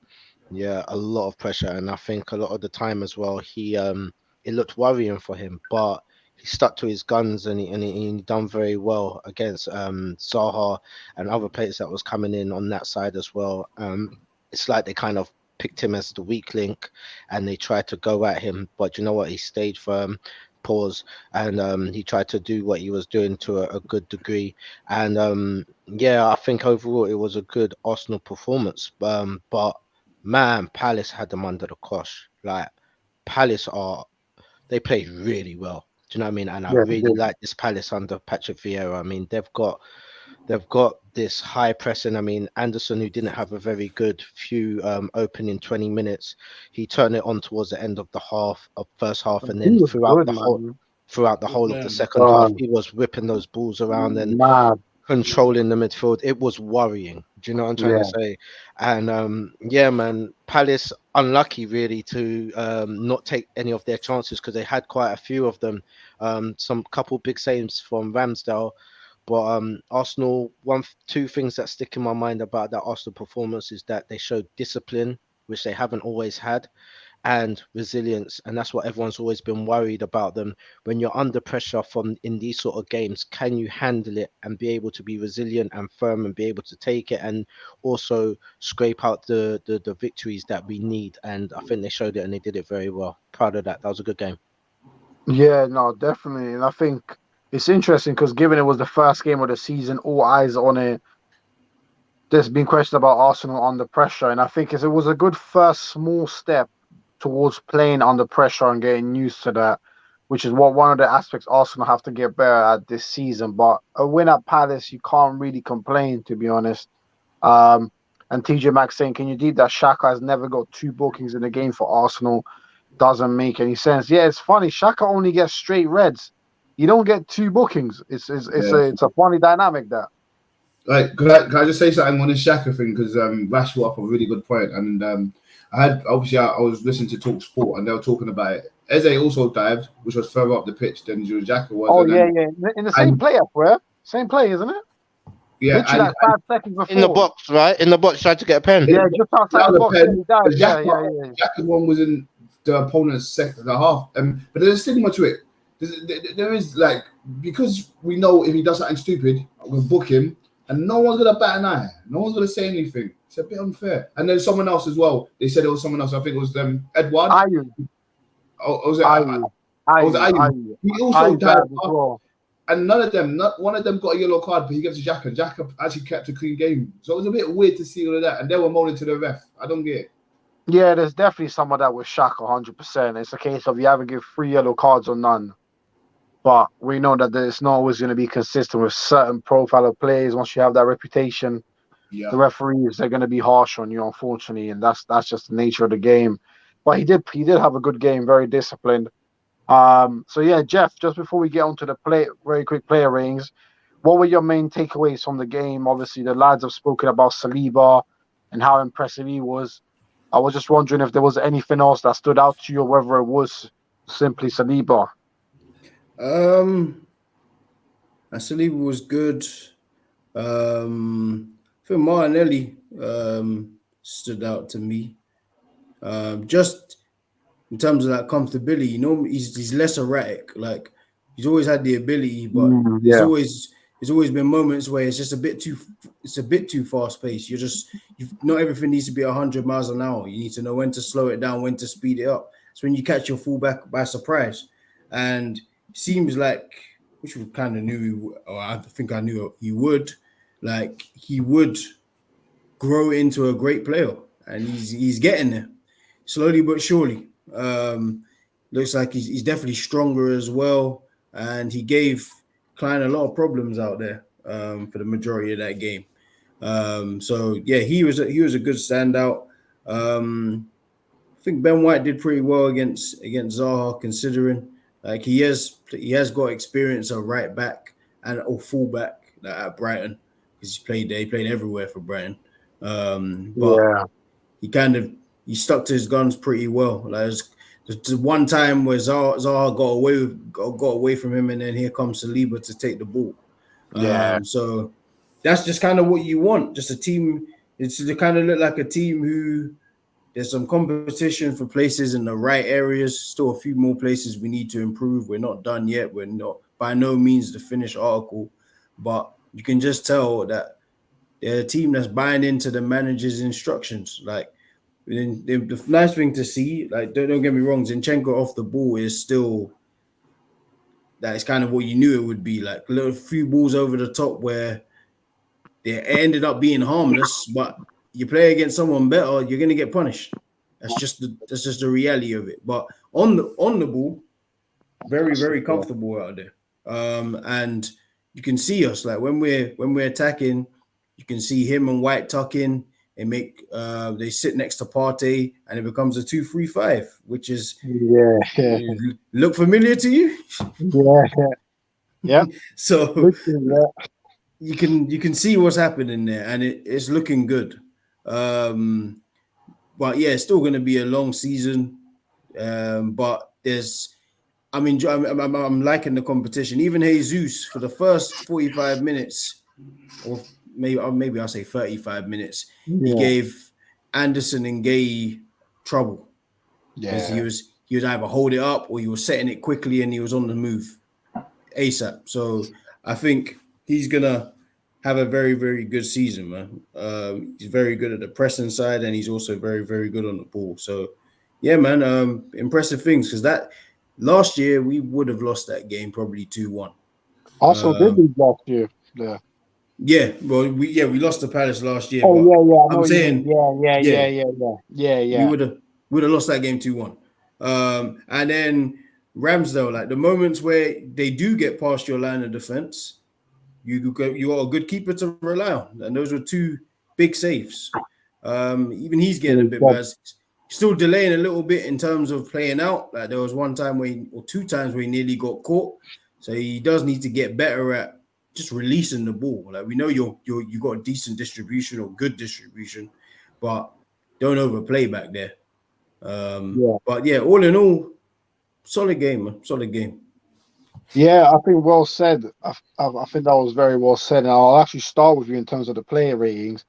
Yeah, a lot of pressure. And I think a lot of the time as well, it looked worrying for him, but he stuck to his guns and he done very well against Zaha and other players that was coming in on that side as well. It's like they kind of picked him as the weak link and they tried to go at him, but you know what? He stayed firm, pause, and he tried to do what he was doing to a good degree. And yeah, I think overall it was a good Arsenal performance. But man, Palace had them under the cosh. Like Palace they play really well. Do you know what I mean? And I Yeah, really like this Palace under Patrick Vieira. I mean, they've got this high pressing. I mean, Anderson, who didn't have a very good few opening 20 minutes, he turned it on towards the end of the first half, and he then was good, man. throughout the Good whole of the man. second half, he was whipping those balls around and Mad. controlling the midfield. It was worrying. Do you know what I'm trying to Yeah. say? And yeah, man, Palace unlucky really to not take any of their chances because they had quite a few of them. Some couple big saves from Ramsdale. But Arsenal, two things that stick in my mind about that Arsenal performance is that they showed discipline, which they haven't always had, and resilience. And that's what everyone's always been worried about them. When you're under pressure from in these sort of games, can you handle it and be able to be resilient and firm and be able to take it and also scrape out the victories that we need? And I think they showed it and they did it very well. Proud of that. That was a good game. Yeah, no, definitely. And I think it's interesting because given it was the first game of the season, all eyes on it. There's been questions about Arsenal under pressure, and I think it was a good first small step towards playing under pressure and getting used to that, which is what one of the aspects Arsenal have to get better at this season. But a win at Palace, you can't really complain, to be honest. And TJ Maxx saying, can you deep that Xhaka has never got 2 bookings in the game for Arsenal? Doesn't make any sense. Yeah, it's funny. Xhaka only gets straight reds. You don't get 2 bookings. It's a funny dynamic there. Like, can I just say something on this Shaka thing? Because Rash brought up a really good point, and I was listening to Talk Sport, and they were talking about it Eze also dived, which was further up the pitch than Xhaka was. Oh, and yeah, then, yeah. In the same play up, where? Same play, isn't it? yeah, Literally like 5 seconds before. In the box, right? In the box, tried to get a pen. Yeah, just outside the box. pen, He died. Yeah. Xhaka's one was in the opponent's second and a half. But there's a stigma to it. There is like, because we know if he does something stupid, we'll book him, and no one's gonna bat an eye. No one's gonna say anything. It's a bit unfair. And then someone else as well. They said it was someone else. I think it was Edward. Ayew. Was it Ayew? He also died as well. And not one of them got a yellow card, but he gets a Xhaka. Xhaka actually kept a clean game. So it was a bit weird to see all of that. And they were moaning to the ref. I don't get it. Yeah, there's definitely some of that with Shaq 100%. It's a case of you either give 3 yellow cards or none. But we know that it's not always going to be consistent with certain profile of players. Once you have that reputation, the referees, they're going to be harsh on you, unfortunately. And that's just the nature of the game. But he did have a good game, very disciplined. So yeah, Jeff, just before we get onto the very quick player ratings, what were your main takeaways from the game? Obviously, the lads have spoken about Saliba and how impressive he was. I was just wondering if there was anything else that stood out to you, or whether it was simply Saliba. Saliba was good. I think Martinelli stood out to me. Just in terms of that comfortability, he's less erratic. Like, he's always had the ability, but there's always been moments where it's just a bit too fast paced. Not everything needs to be 100 miles an hour. You need to know when to slow it down, when to speed it up. It's when you catch your fullback by surprise. And it seems like, which we kind of knew, or I think I knew he would, like, he would grow into a great player, and he's getting there slowly but surely. Looks like he's definitely stronger as well, and he gave Klein a lot of problems out there for the majority of that game. So yeah, he was a good standout. I think Ben White did pretty well against Zaha, considering like he has got experience at right back or full back at Brighton, because he played everywhere for Brighton. But he stuck to his guns pretty well. Like, there's one time where Zaha got away from him, and then here comes Saliba to take the ball. So that's just kind of what you want. Just a team. It's to kind of look like a team who there's some competition for places in the right areas. Still a few more places we need to improve. We're not done yet. We're not by no means the finished article, but you can just tell that they're a team that's buying into the manager's instructions. Like, the nice thing to see, like, don't get me wrong, Zinchenko off the ball is still, that is kind of what you knew it would be, like a little few balls over the top where they ended up being harmless, but you play against someone better, you're gonna get punished. That's just the reality of it. But on the ball, very, very comfortable out there. And you can see us, like, when we're attacking, you can see him and White tuck in. They sit next to Partey, and it becomes a 2-3-5, which is look familiar to you? Yeah. So you can see what's happening there, and it's looking good. But yeah, it's still going to be a long season. But I'm liking the competition. Even Jesus, for the first 45 minutes, or maybe I'll say 35 minutes, he gave Anderson and Gay trouble. Yeah, he would either hold it up, or he was setting it quickly and he was on the move ASAP. So I think he's gonna have a very, very good season, man. He's very good at the pressing side, and he's also very, very good on the ball. So yeah, man, impressive things, because that last year we would have lost that game probably 2-1. Also, did we last year? Yeah. Yeah, well, we lost to Palace last year. Oh I'm saying, yeah. We would have lost that game 2-1. And then Ramsdale, like, the moments where they do get past your line of defense, you are a good keeper to rely on, and those were 2 big saves. Even he's getting a bit bad. Still delaying a little bit in terms of playing out. Like, there was 1 time or 2 times where he nearly got caught. So he does need to get better at just releasing the ball. Like, we know you got decent distribution or good distribution, but don't overplay back there. But yeah, all in all, Solid game, man. Solid game. Yeah, I think well said. I think that was very well said. And I'll actually start with you in terms of the player ratings.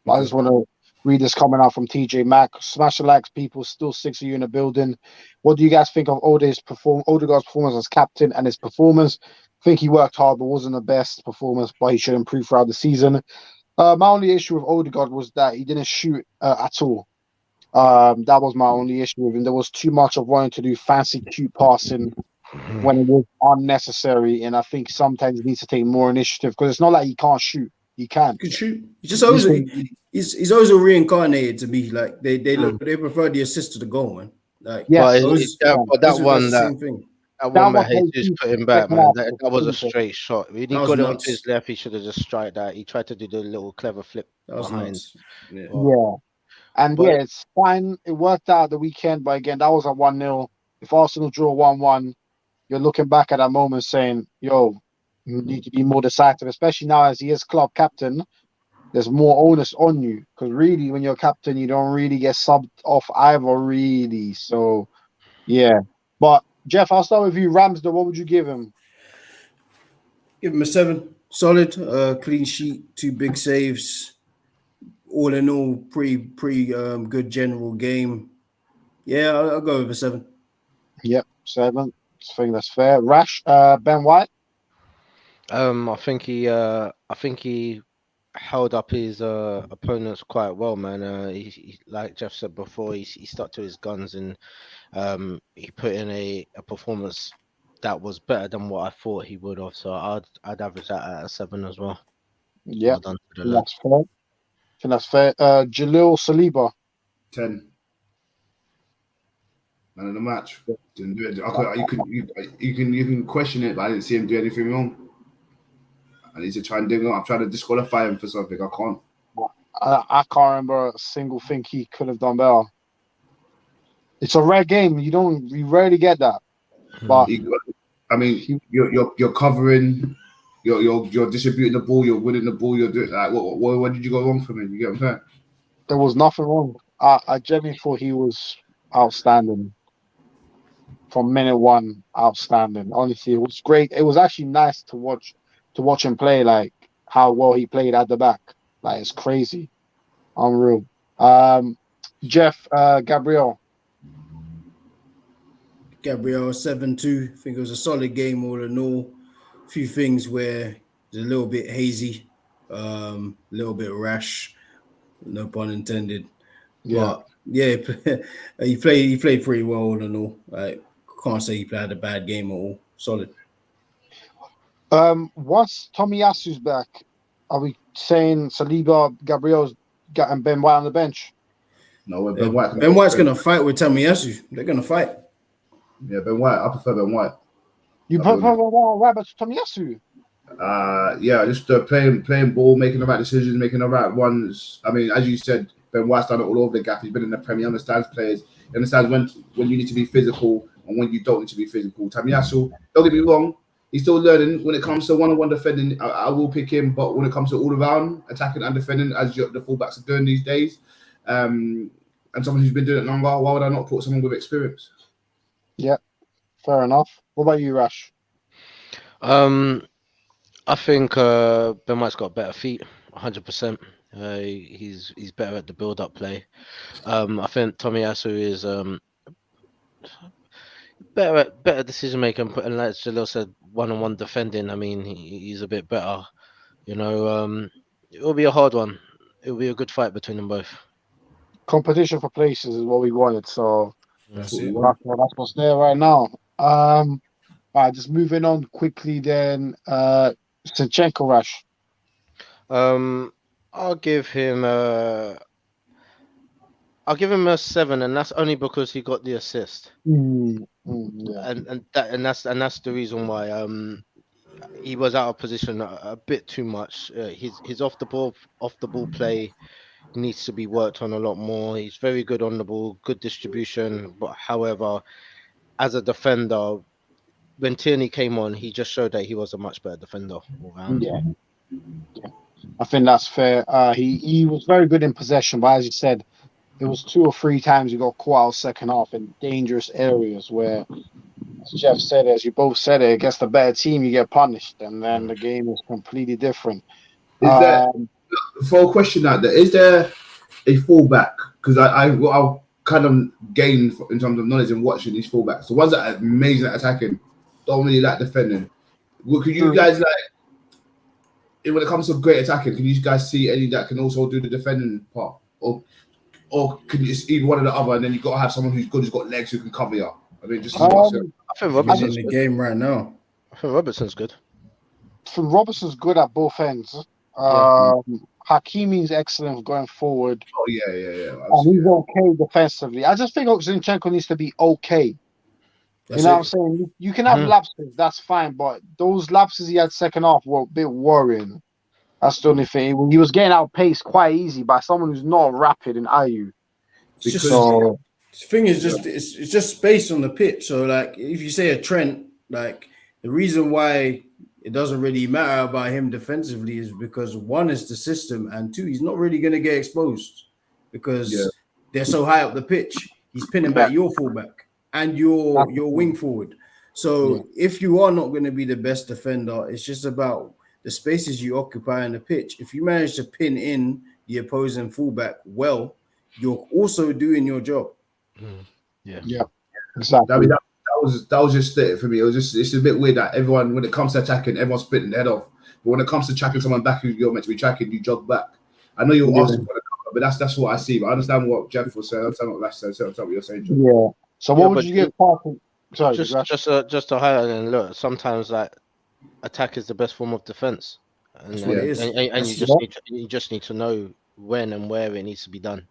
But I just want to read this coming out from TJ Mack. Smash the likes, people. Still 6 of you in the building. What do you guys think of Odegaard's performance as captain and his performance? I think he worked hard, but wasn't the best performance, but he should improve throughout the season. My only issue with Odegaard was that he didn't shoot at all. That was my only issue with him. There was too much of wanting to do fancy, cute passing when it was unnecessary, and I think sometimes he needs to take more initiative because it's not like he can't shoot. He can. He can shoot. He's always reincarnated to me. Like they prefer the assist to the goal, man. Like that same thing. That one where Jesus put him back, man. That was a straight shot. When he got it onto his left, he should have just striked that. He tried to do the little clever flip behind. Yeah. It's fine. It worked out the weekend, but again, that was a 1-0. If Arsenal draw 1-1, you're looking back at that moment saying, yo, you need to be more decisive, especially now as he is club captain. There's more onus on you because really, when you're captain, you don't really get subbed off either, really. So, yeah. But Jeff, I'll start with you. Ramsdale, what would you give him? Give him a 7. Solid, clean sheet, 2 big saves. All in all, pretty good general game. Yeah, I'll go with a 7. Yep, 7. I think that's fair. Rash, Ben White. I think he held up his opponents quite well, man. He like Jeff said before, he stuck to his guns and he put in a performance that was better than what I thought he would have. So I'd average that at a 7 as well. Yeah, well that's fair. I think that's fair. Jalil Saliba. 10. Man of the match. Didn't do it. You can question it, but I didn't see him do anything wrong. I need to try and dig him up. I'm trying to disqualify him for something. I can't. I can't remember a single thing he could have done better. It's a rare game. You rarely get that. But I mean, you're covering, you're distributing the ball, you're winning the ball, you're doing like what did you go wrong for me? You get what I'm saying? There was nothing wrong. I genuinely thought he was outstanding. From minute one, outstanding. Honestly, it was great. It was actually nice to watch him play, like how well he played at the back. Like it's crazy. Unreal. Jeff, Gabriel, 7-2. I think it was a solid game all in all. A few things where it's a little bit hazy, a little bit rash, no pun intended. Yeah. But yeah, he played pretty well all in all. Like, can't say he played a bad game at all. Solid. Once Tomiyasu's back, are we saying Saliba, Gabriel's and Ben White on the bench? No, Ben White's gonna fight with Tomiyasu. They're gonna fight. Yeah, Ben White. I prefer Ben White. You prefer White to Tomiyasu? Yeah, just playing ball, making the right decisions, making the right ones. I mean, as you said, Ben White's done it all over the gap. He's been in the Premier, understands players, he understands when you need to be physical and when you don't need to be physical. Tomiyasu, don't get me wrong, he's still learning. When it comes to one-on-one defending, I will pick him. But when it comes to all-around attacking and defending, as the fullbacks are doing these days, and someone who's been doing it longer, why would I not put someone with experience? Yeah, fair enough. What about you, Rash? I think Ben White's got better feet, 100%. He's better at the build-up play. I think Tomiyasu is better decision making, and like Jalil said, one-on-one defending. I mean, he's a bit better. You know, it will be a hard one. It will be a good fight between them both. Competition for places is what we wanted, so That's what's there right now. All right, just moving on quickly then. Zinchenko, Rash. I'll give him a 7, and that's only because he got the assist. Yeah. And that's the reason why he was out of position a bit too much. His off the ball play needs to be worked on a lot more. He's very good on the ball, good distribution, but however, as a defender, when Tierney came on, he just showed that he was a much better defender all round. Yeah. I think that's fair. He was very good in possession, but as you said, there was 2 or 3 times he got caught out second half in dangerous areas where as Jeff said, as you both said it, against a better team, you get punished, and then the game is completely different. Is there, for a question out there, is there a fullback? Because I'll kind of gain in terms of knowledge in watching these fullbacks. The ones that are amazing at attacking, don't really like defending. Could you guys when it comes to great attacking, can you guys see any that can also do the defending part, or can you just either one or the other, and then you got to have someone who's good, who's got legs, who can cover you? I mean, just I think Robertson's in the game right now. I think Robertson's good. So Robertson's good at both ends. Hakimi's excellent going forward. Oh yeah. And he's okay defensively. I just think Zinchenko needs to be okay. That's you know it. what I'm saying? You can have lapses, that's fine, but those lapses he had second half were a bit worrying. That's the only thing. He was getting outpaced quite easy by someone who's not rapid in IU. The thing is just it's just space on the pitch. So like if you say a Trent, like the reason why it doesn't really matter about him defensively is because one is the system, and two, he's not really going to get exposed because they're so high up the pitch. He's pinning back your fullback and your wing forward. So if you are not going to be the best defender, it's just about the spaces you occupy on the pitch. If you manage to pin in the opposing fullback well, you're also doing your job. Yeah, exactly. I mean, that was just it for me. It was just, it's a bit weird that everyone, when it comes to attacking, everyone's splitting their head off. But when it comes to tracking someone back who you're meant to be tracking, you jog back. I know you're asking for the cover, but that's what I see. But I understand what Jeff was saying. I understand what Rash said. I understand what you're saying, John. Yeah. So what would you give Parker? Sorry, just to highlight and look. Sometimes like attack is the best form of defense, and you just need to know when and where it needs to be done.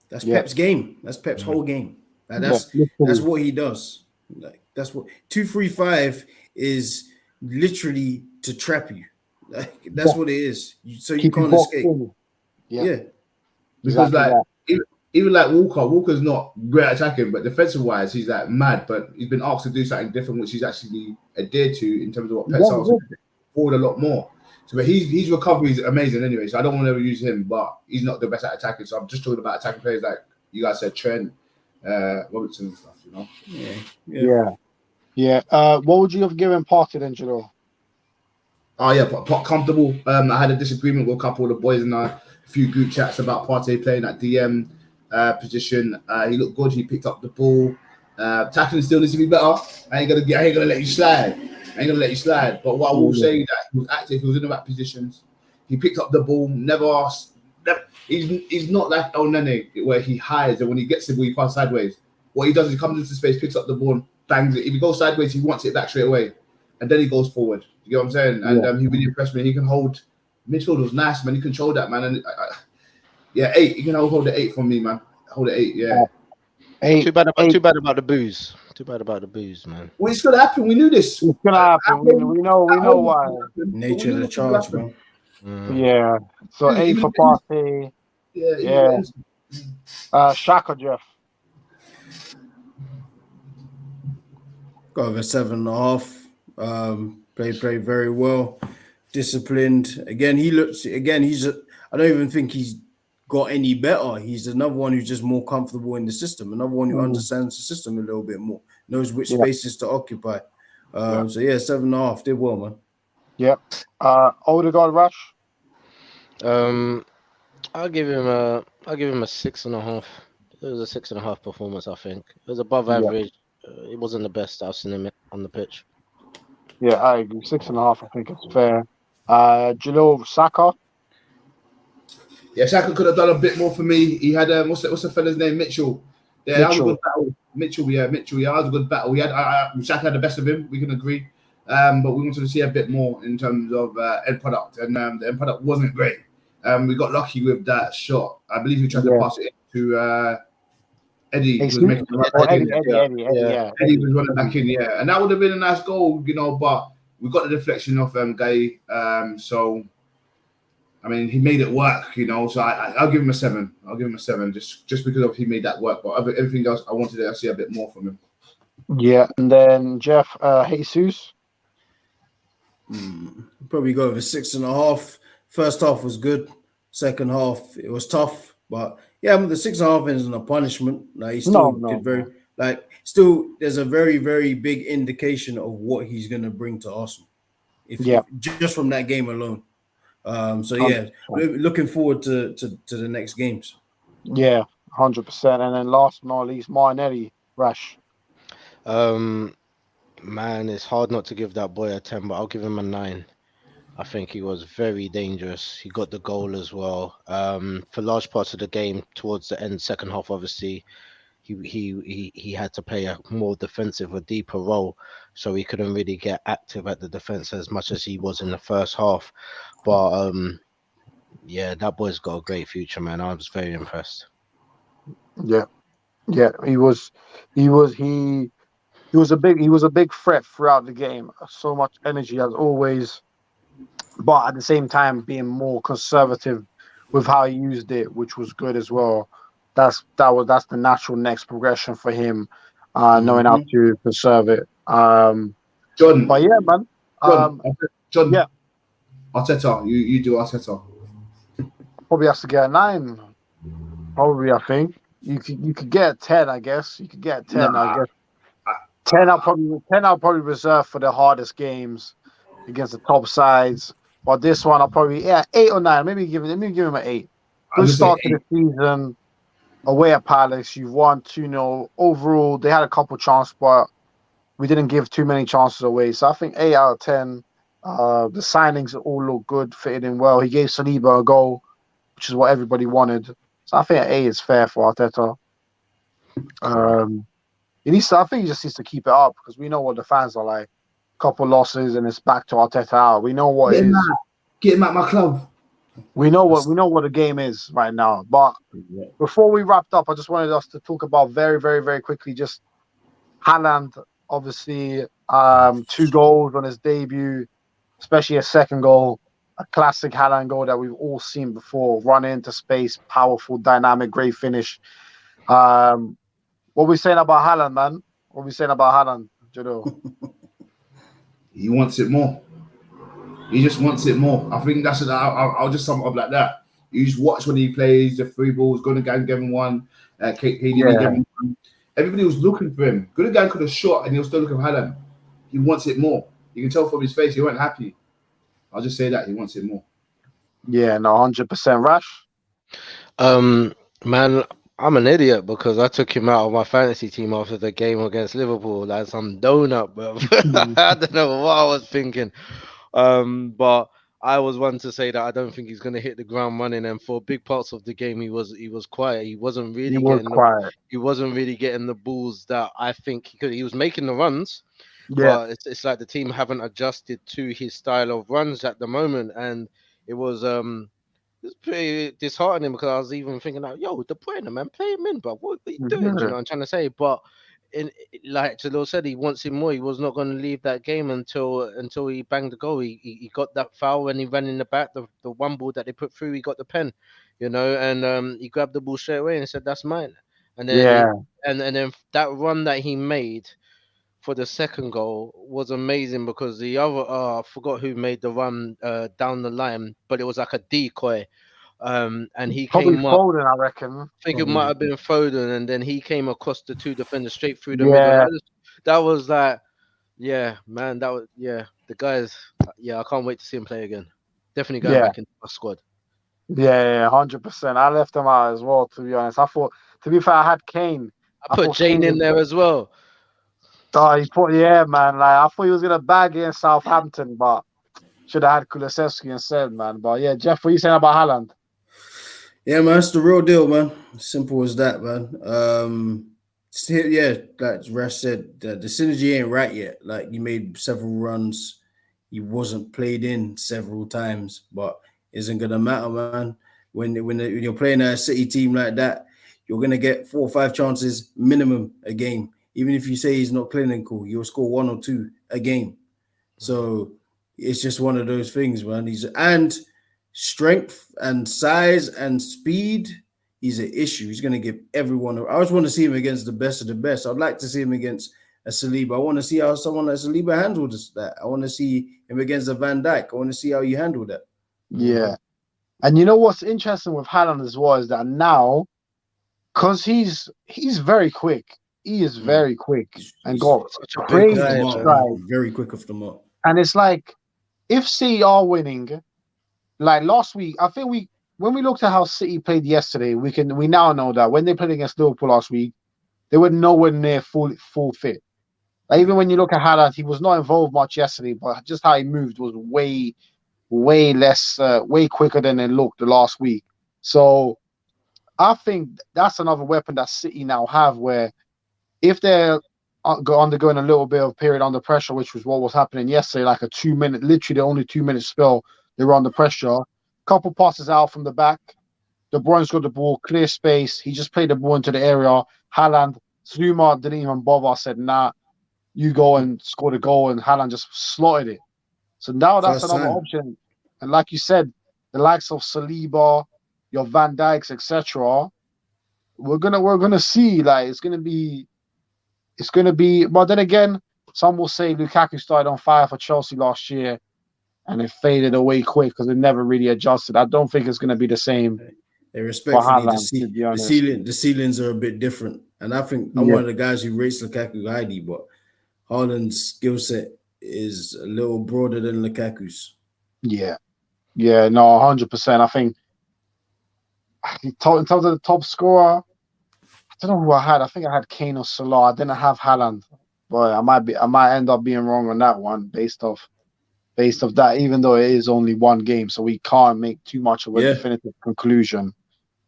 That's Pep's game. That's Pep's whole game. Like, that's what he does. Like that's what 2-3-5 is literally to trap you. Like, that's what it is. So you can't escape. Yeah. Because like even like Walker's not great at attacking, but defensive wise, he's like mad. But he's been asked to do something different, which he's actually adhered to in terms of what Pep tells him forward a lot more. So, but his recovery is amazing anyway. So I don't want to ever use him, but he's not the best at attacking. So I'm just talking about attacking players like you guys said, Trent, Robertson and stuff. You know. Yeah. What would you have given Partey then, Angelo? Oh yeah, but comfortable. I had a disagreement with a couple of the boys in a few group chats about Partey playing at DM position. He looked good. He picked up the ball. Tackling still needs to be better. I ain't gonna let you slide. But what I will say that he was active. He was in the right positions. He picked up the ball. He's not like El Nene where he hides, and when he gets the ball, he passes sideways. What he does is he comes into space, picks up the ball, and bangs it. If he goes sideways, he wants it back straight away, and then he goes forward. You get what I'm saying? And he really impressed me. He can hold. Midfield was nice, man. He controlled that, man. And 8. You can hold the 8 from me, man. Hold the 8, yeah. 8. Too bad about the booze. Too bad about the booze, man. Well, it's gonna happen. We knew this. It's gonna happen. We know why. Nature of the charge, bro. Yeah. So 8 for Partey. Yeah. Shaka, Jeff. Got over 7.5. Played very well. Disciplined. Again, he's I don't even think he's got any better. He's another one who's just more comfortable in the system. Another one who understands the system a little bit more. Knows which spaces to occupy. So 7.5. Did well, man. Yep. Odegaard, Rush. I'll give him a 6.5. It was a 6.5 performance, I think. It was above average. It wasn't the best I've seen him on the pitch. Yeah, I agree. 6.5, I think it's fair. Jalil, Saka. Yeah, Saka could have done a bit more for me. He had what's the fella's name? Mitchell. Yeah, that was a good battle. Mitchell. Yeah, that was a good battle. Saka had the best of him. We can agree. But we wanted to see a bit more in terms of end product, and the end product wasn't great. We got lucky with that shot. I believe he tried to pass it to Eddie. He was making Eddie was running back in, and that would have been a nice goal, you know. But we got the deflection off Guy. So I mean, he made it work, you know. So I'll give him a 7. I'll give him a 7 just because of he made that work. But everything else, I wanted to see a bit more from him. Yeah, and then Jeff, Jesus. Probably go over 6.5. First half was good. Second half, it was tough. But yeah, the 6.5 isn't a punishment. Like, he still did very. like still there's a very, very big indication of what he's going to bring to Arsenal. If just from that game alone. So yeah, looking forward to the next games. Yeah, 100%. And then last but not least, Martinelli, Rash. Man, it's hard not to give that boy a 10, but I'll give him a 9. I think he was very dangerous. He got the goal as well. For large parts of the game, towards the end, second half, obviously, he had to play a more defensive, a deeper role, so he couldn't really get active at the defense as much as he was in the first half. But yeah, that boy's got a great future, man. I was very impressed. Yeah, he was a big threat throughout the game. So much energy as always, but at the same time being more conservative with how he used it, which was good as well. That's the natural next progression for him, knowing how to conserve it. John, but yeah, man. John, yeah. Arteta, you do Arteta. Probably has to get a 9. Probably, I think you could get a 10. I guess you could get a 10. I guess 10. I'll probably reserve for the hardest games against the top sides. But this one, I'll probably 8 or 9. Maybe give him an 8. Good start to the season. Away at Palace, you've won 2-0. Overall, they had a couple chances, but we didn't give too many chances away. So I think 8 out of 10. The signings all look good, fitted in well. He gave Saliba a goal, which is what everybody wanted. So I think an 8 is fair for Arteta. I think he just needs to keep it up because we know what the fans are like. Couple losses and it's back to Arteta out. We know what it is. Get him at my club. We know what the game is right now. But before we wrapped up, I just wanted us to talk about very, very, very quickly just Haaland, obviously 2 goals on his debut, especially a second goal, a classic Haaland goal that we've all seen before. Run into space, powerful, dynamic, great finish. What we saying about Haaland, man? What we saying about Haaland, Jado? He wants it more. He just wants it more. I think that's it. I'll just sum it up like that. You just watch when he plays the 3 balls. Gundogan gave him 1. KD gave him 1. Everybody was looking for him. Gundogan could have shot, and he was still looking for Haaland. He wants it more. You can tell from his face he wasn't happy. I'll just say that he wants it more. Yeah, no, 100%. Rash? Man, I'm an idiot because I took him out of my fantasy team after the game against Liverpool like some donut, bro. I don't know what I was thinking. But I was one to say that I don't think he's going to hit the ground running. And for big parts of the game, he was quiet. He wasn't really getting the balls that I think he could. He was making the runs. Yeah, but it's like the team haven't adjusted to his style of runs at the moment, and it was pretty disheartening because I was even thinking like, yo, De Bruyne, man, play him in, bro. What are you doing? You know what I'm trying to say? But like Jalil said, he wants him more. He was not going to leave that game until he banged the goal. He got that foul when he ran in the back. The 1 ball that they put through, he got the pen, you know, and he grabbed the ball straight away and said, "That's mine." And then and then that run that he made for the second goal was amazing because the other I forgot who made the run down the line, but it was like a decoy. And he probably came up. Foden, I reckon. I think it might have been Foden, and then he came across the 2 defenders straight through the middle. That was like, yeah, man. That was the guys. Yeah, I can't wait to see him play again. Definitely going back into our squad. Yeah, 100%. I left him out as well. To be honest, I thought. To be fair, I had Kane. I put Jane in there as well. Oh, man. Like I thought he was gonna bag it in Southampton, but should have had Kulusevski instead, man. But yeah, Jeff, what are you saying about Haaland? Yeah, man, it's the real deal, man. Simple as that, man. Like Rash said, the synergy ain't right yet. Like he made several runs, he wasn't played in several times, but isn't gonna matter, man. When you're playing a City team like that, you're gonna get 4 or 5 chances minimum a game. Even if you say he's not clinical, you'll score 1 or 2 a game. So it's just one of those things, man. And strength and size and speed, he's an issue. He's going to give everyone. I just want to see him against the best of the best. I'd like to see him against a Saliba. I want to see how someone like Saliba handles that. I want to see him against a Van Dijk. I want to see how you handle that. Yeah. And you know what's interesting with Haaland as well is that now, because he's very quick. he is very quick and He's got Such a big crazy guy, stride. very quick off the mark. And it's like, if City are winning, like last week, I think when we looked at how City played yesterday, we now know that when they played against Liverpool last week, they were nowhere near full fit. Like, even when you look at Haaland, he was not involved much yesterday, but just how he moved was way less, way quicker than it looked the last week. So I think that's another weapon that City now have, where if they're undergoing a little bit of period under pressure, which was what was happening yesterday, like a 2-minute, literally the only 2-minute spell, they were under pressure. Couple passes out from the back. De Bruyne's got the ball, clear space. He just played the ball into the area. Haaland, Zuma didn't even bother. Said, nah, you go and score the goal, and Haaland just slotted it. So now that's First another time. option. And like you said, the likes of Saliba, your Van Dijks, etc. We're gonna see, like, it's gonna be. But then again, some will say Lukaku started on fire for Chelsea last year, and it faded away quick because it never really adjusted. I don't think it's gonna be the same Respectfully, Haaland, to be honest. the ceilings are a bit different, and I think I'm Yeah. one of the guys who rates Lukaku highly, but Haaland's skill set is a little broader than Lukaku's. Yeah, no, 100%. I think in terms of the top scorer, I don't know who I had. I think I had Kane or Salah. I didn't have Haaland, but I might end up being wrong on that one based off that. Even though it is only one game, so we can't make too much of a definitive conclusion.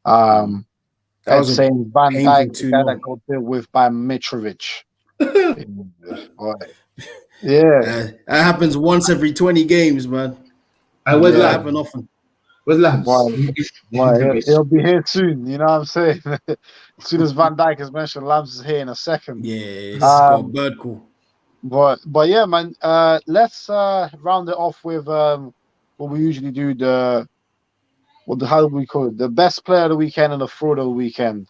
That And was a saying Van painful Dijk, the guy 2-0. that got dealt with by Mitrovic. Yeah, That happens once every 20 games, man. And where's That Lab? happen often. Where's Labs? Well, he'll be here soon. You know what I'm saying? As soon as Van Dijk is mentioned, Lambs is here in a second. Yeah, it's got a bird call. But yeah, man. Let's round it off with what we usually do. How do we call it? The best player of the weekend and the fraud of the weekend.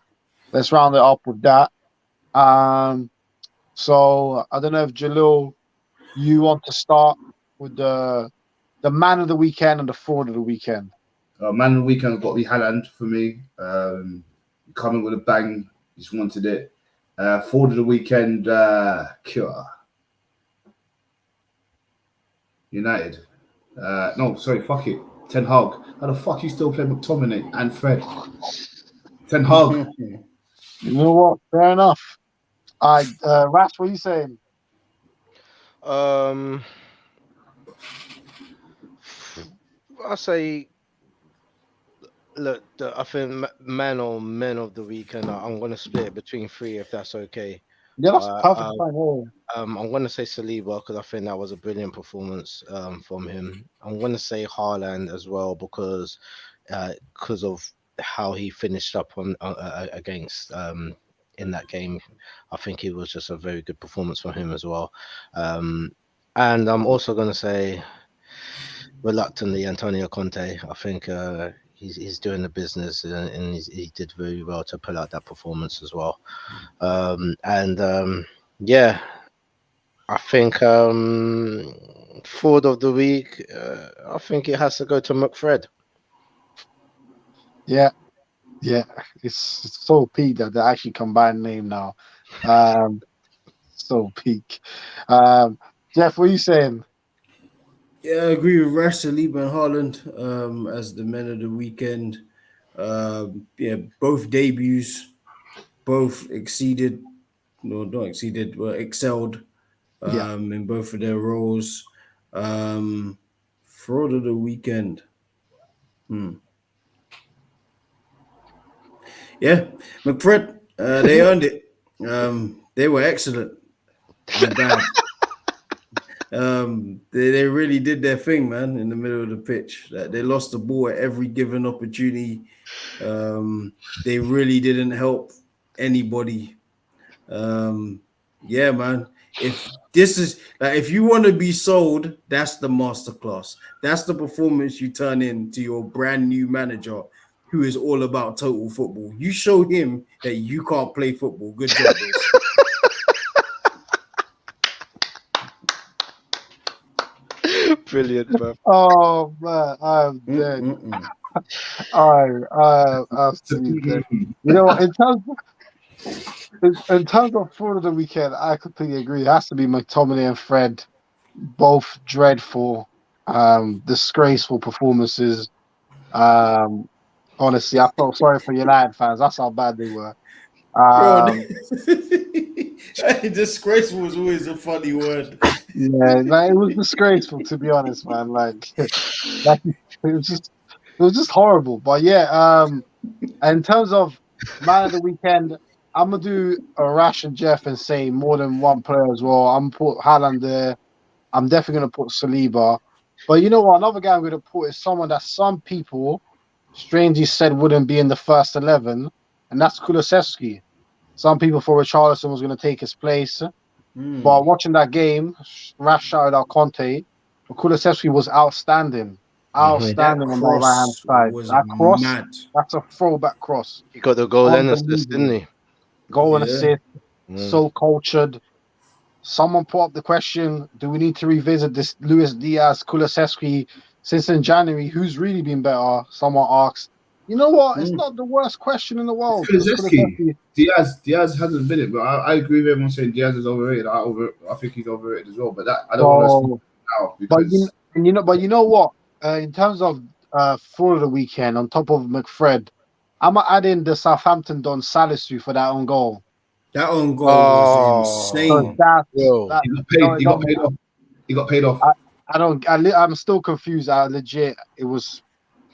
Let's round it up with that. So I don't know if Jalil, you want to start with the man of the weekend and the fraud of the weekend. Man of the weekend got to be Haaland for me. Coming with a bang, just wanted it. Fraud of the weekend, Cure. United. No, sorry, fuck it. Ten Hag. How the fuck you still play McTominay and Fred? Ten Hag. You know what? Fair enough. Rash, what are you saying? I say, look, I think men of the weekend. I'm gonna split it between three, if that's okay. Yeah, that's perfect. Fine. I'm gonna say Saliba because I think that was a brilliant performance from him. I'm gonna say Haaland as well because of how he finished up on against in that game. I think it was just a very good performance from him as well. And I'm also gonna say, reluctantly, Antonio Conte. I think he's doing the business and he did very well to pull out that performance as well. Yeah, I think fraud of the week. I think it has to go to McFred. Yeah. It's so peak that they actually combined name now. So peak. Jeff, what are you saying? Yeah, I agree with Rash, Saliba, and Haaland as the men of the weekend. Yeah, both debuts, both exceeded, no, not exceeded, but excelled in both of their roles. Fraud of the weekend. Yeah, McFred, they earned it. They were excellent. Bad. They really did their thing, man, in the middle of the pitch. They lost the ball at every given opportunity. They really didn't help anybody. Yeah, man. If this is if you want to be sold, that's the masterclass. That's the performance you turn in to your brand new manager, who is all about total football. You show him that you can't play football. Good job, boys. Brilliant, bro. Oh man, I'm dead. I'm dead. You know, in terms In terms of fraud of the weekend, I completely agree. It has to be McTominay and Fred, both dreadful, disgraceful performances. Um, honestly, I felt sorry for United fans. That's how bad they were. Bro, Um, disgraceful is always a funny word. yeah, like, it was disgraceful to be honest, man. Like, it was just horrible. But yeah, in terms of man of the weekend, I'm gonna do a Rash and Jeff and say more than one player as well. I'm gonna put Haaland there. I'm definitely gonna put Saliba. But you know what? Another guy I'm gonna put is someone that some people strangely said wouldn't be in the first 11, and that's Kulusevski. Some people thought Richarlison was gonna take his place. But watching that game, Rash shouted out Conte. But Kulusevski was outstanding. That Outstanding on that right hand cross side. was That cross, mad. that's a throwback cross. He got the goal and assist, Unbelievable. didn't he? Goal and Yeah. assist. So cultured. Someone put up the question: do we need to revisit this Luis Diaz Kulusevski since in January? Who's really been better? Someone asked. You know what? It's not the worst question in the world. Because Kulusevski. Diaz hasn't been it, but I agree with everyone saying Diaz is overrated. I think he's overrated as well. But that I don't want to speak now because But you know what? In terms of for the weekend, on top of McFred, I'm gonna add in the Southampton Don Salisu for that own goal. That own goal was So insane. that he got paid. He got paid off. He got paid off. I'm still confused. Legit, it was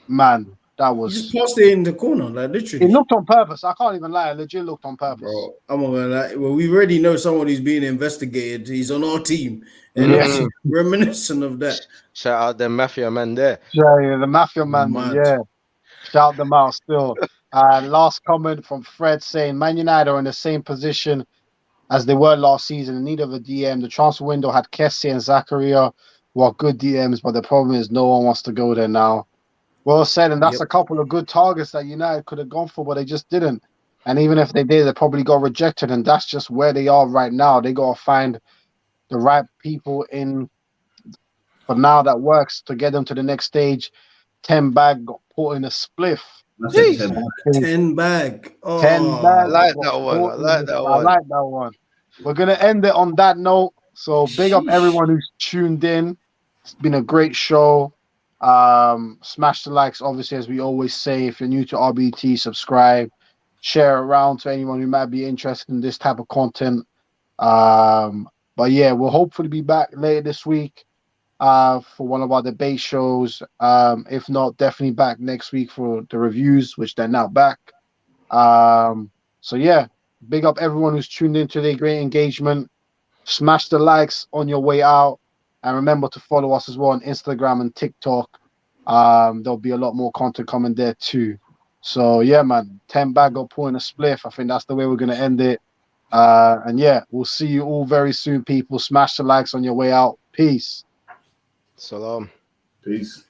man. That He was. just passed it in the corner, like literally. It looked on purpose. I can't even lie. It legit looked on purpose. Bro, I'm not gonna lie. Well, we already know someone who's being investigated. He's on our team. And Yeah. reminiscent of that. Shout out the mafia man there. Yeah, the Mafia man. Mad. Yeah. Shout them out still. Last comment from Fred saying Man United are in the same position as they were last season in need of a DM. The transfer window had Kessie and Zakaria, who are good DMs, but the problem is no one wants to go there now. Well said, and that's a couple of good targets that United could have gone for, but they just didn't. And even if they did, they probably got rejected, and that's just where they are right now. They got to find the right people in for now that works to get them to the next stage. 10 Bag got put in a spliff. That's it, 10 bag. Oh, 10 Bag. I like that one. I like that one. We're going to end it on that note. So big up everyone who's tuned in. It's been a great show. Smash the likes, obviously, as we always say. If you're new to RBT, subscribe, share around to anyone who might be interested in this type of content. But yeah, we'll hopefully be back later this week for one of our debate shows. If not, definitely back next week for the reviews, which they're now back. So yeah, big up everyone who's tuned in today. Great engagement. Smash the likes on your way out. And remember to follow us as well on Instagram and TikTok. There'll be a lot more content coming there too. So yeah, man, 10 Bag got put in a spliff. I think that's the way we're going to end it. And yeah, we'll see you all very soon, people. Smash the likes on your way out. Peace. Salam. Peace.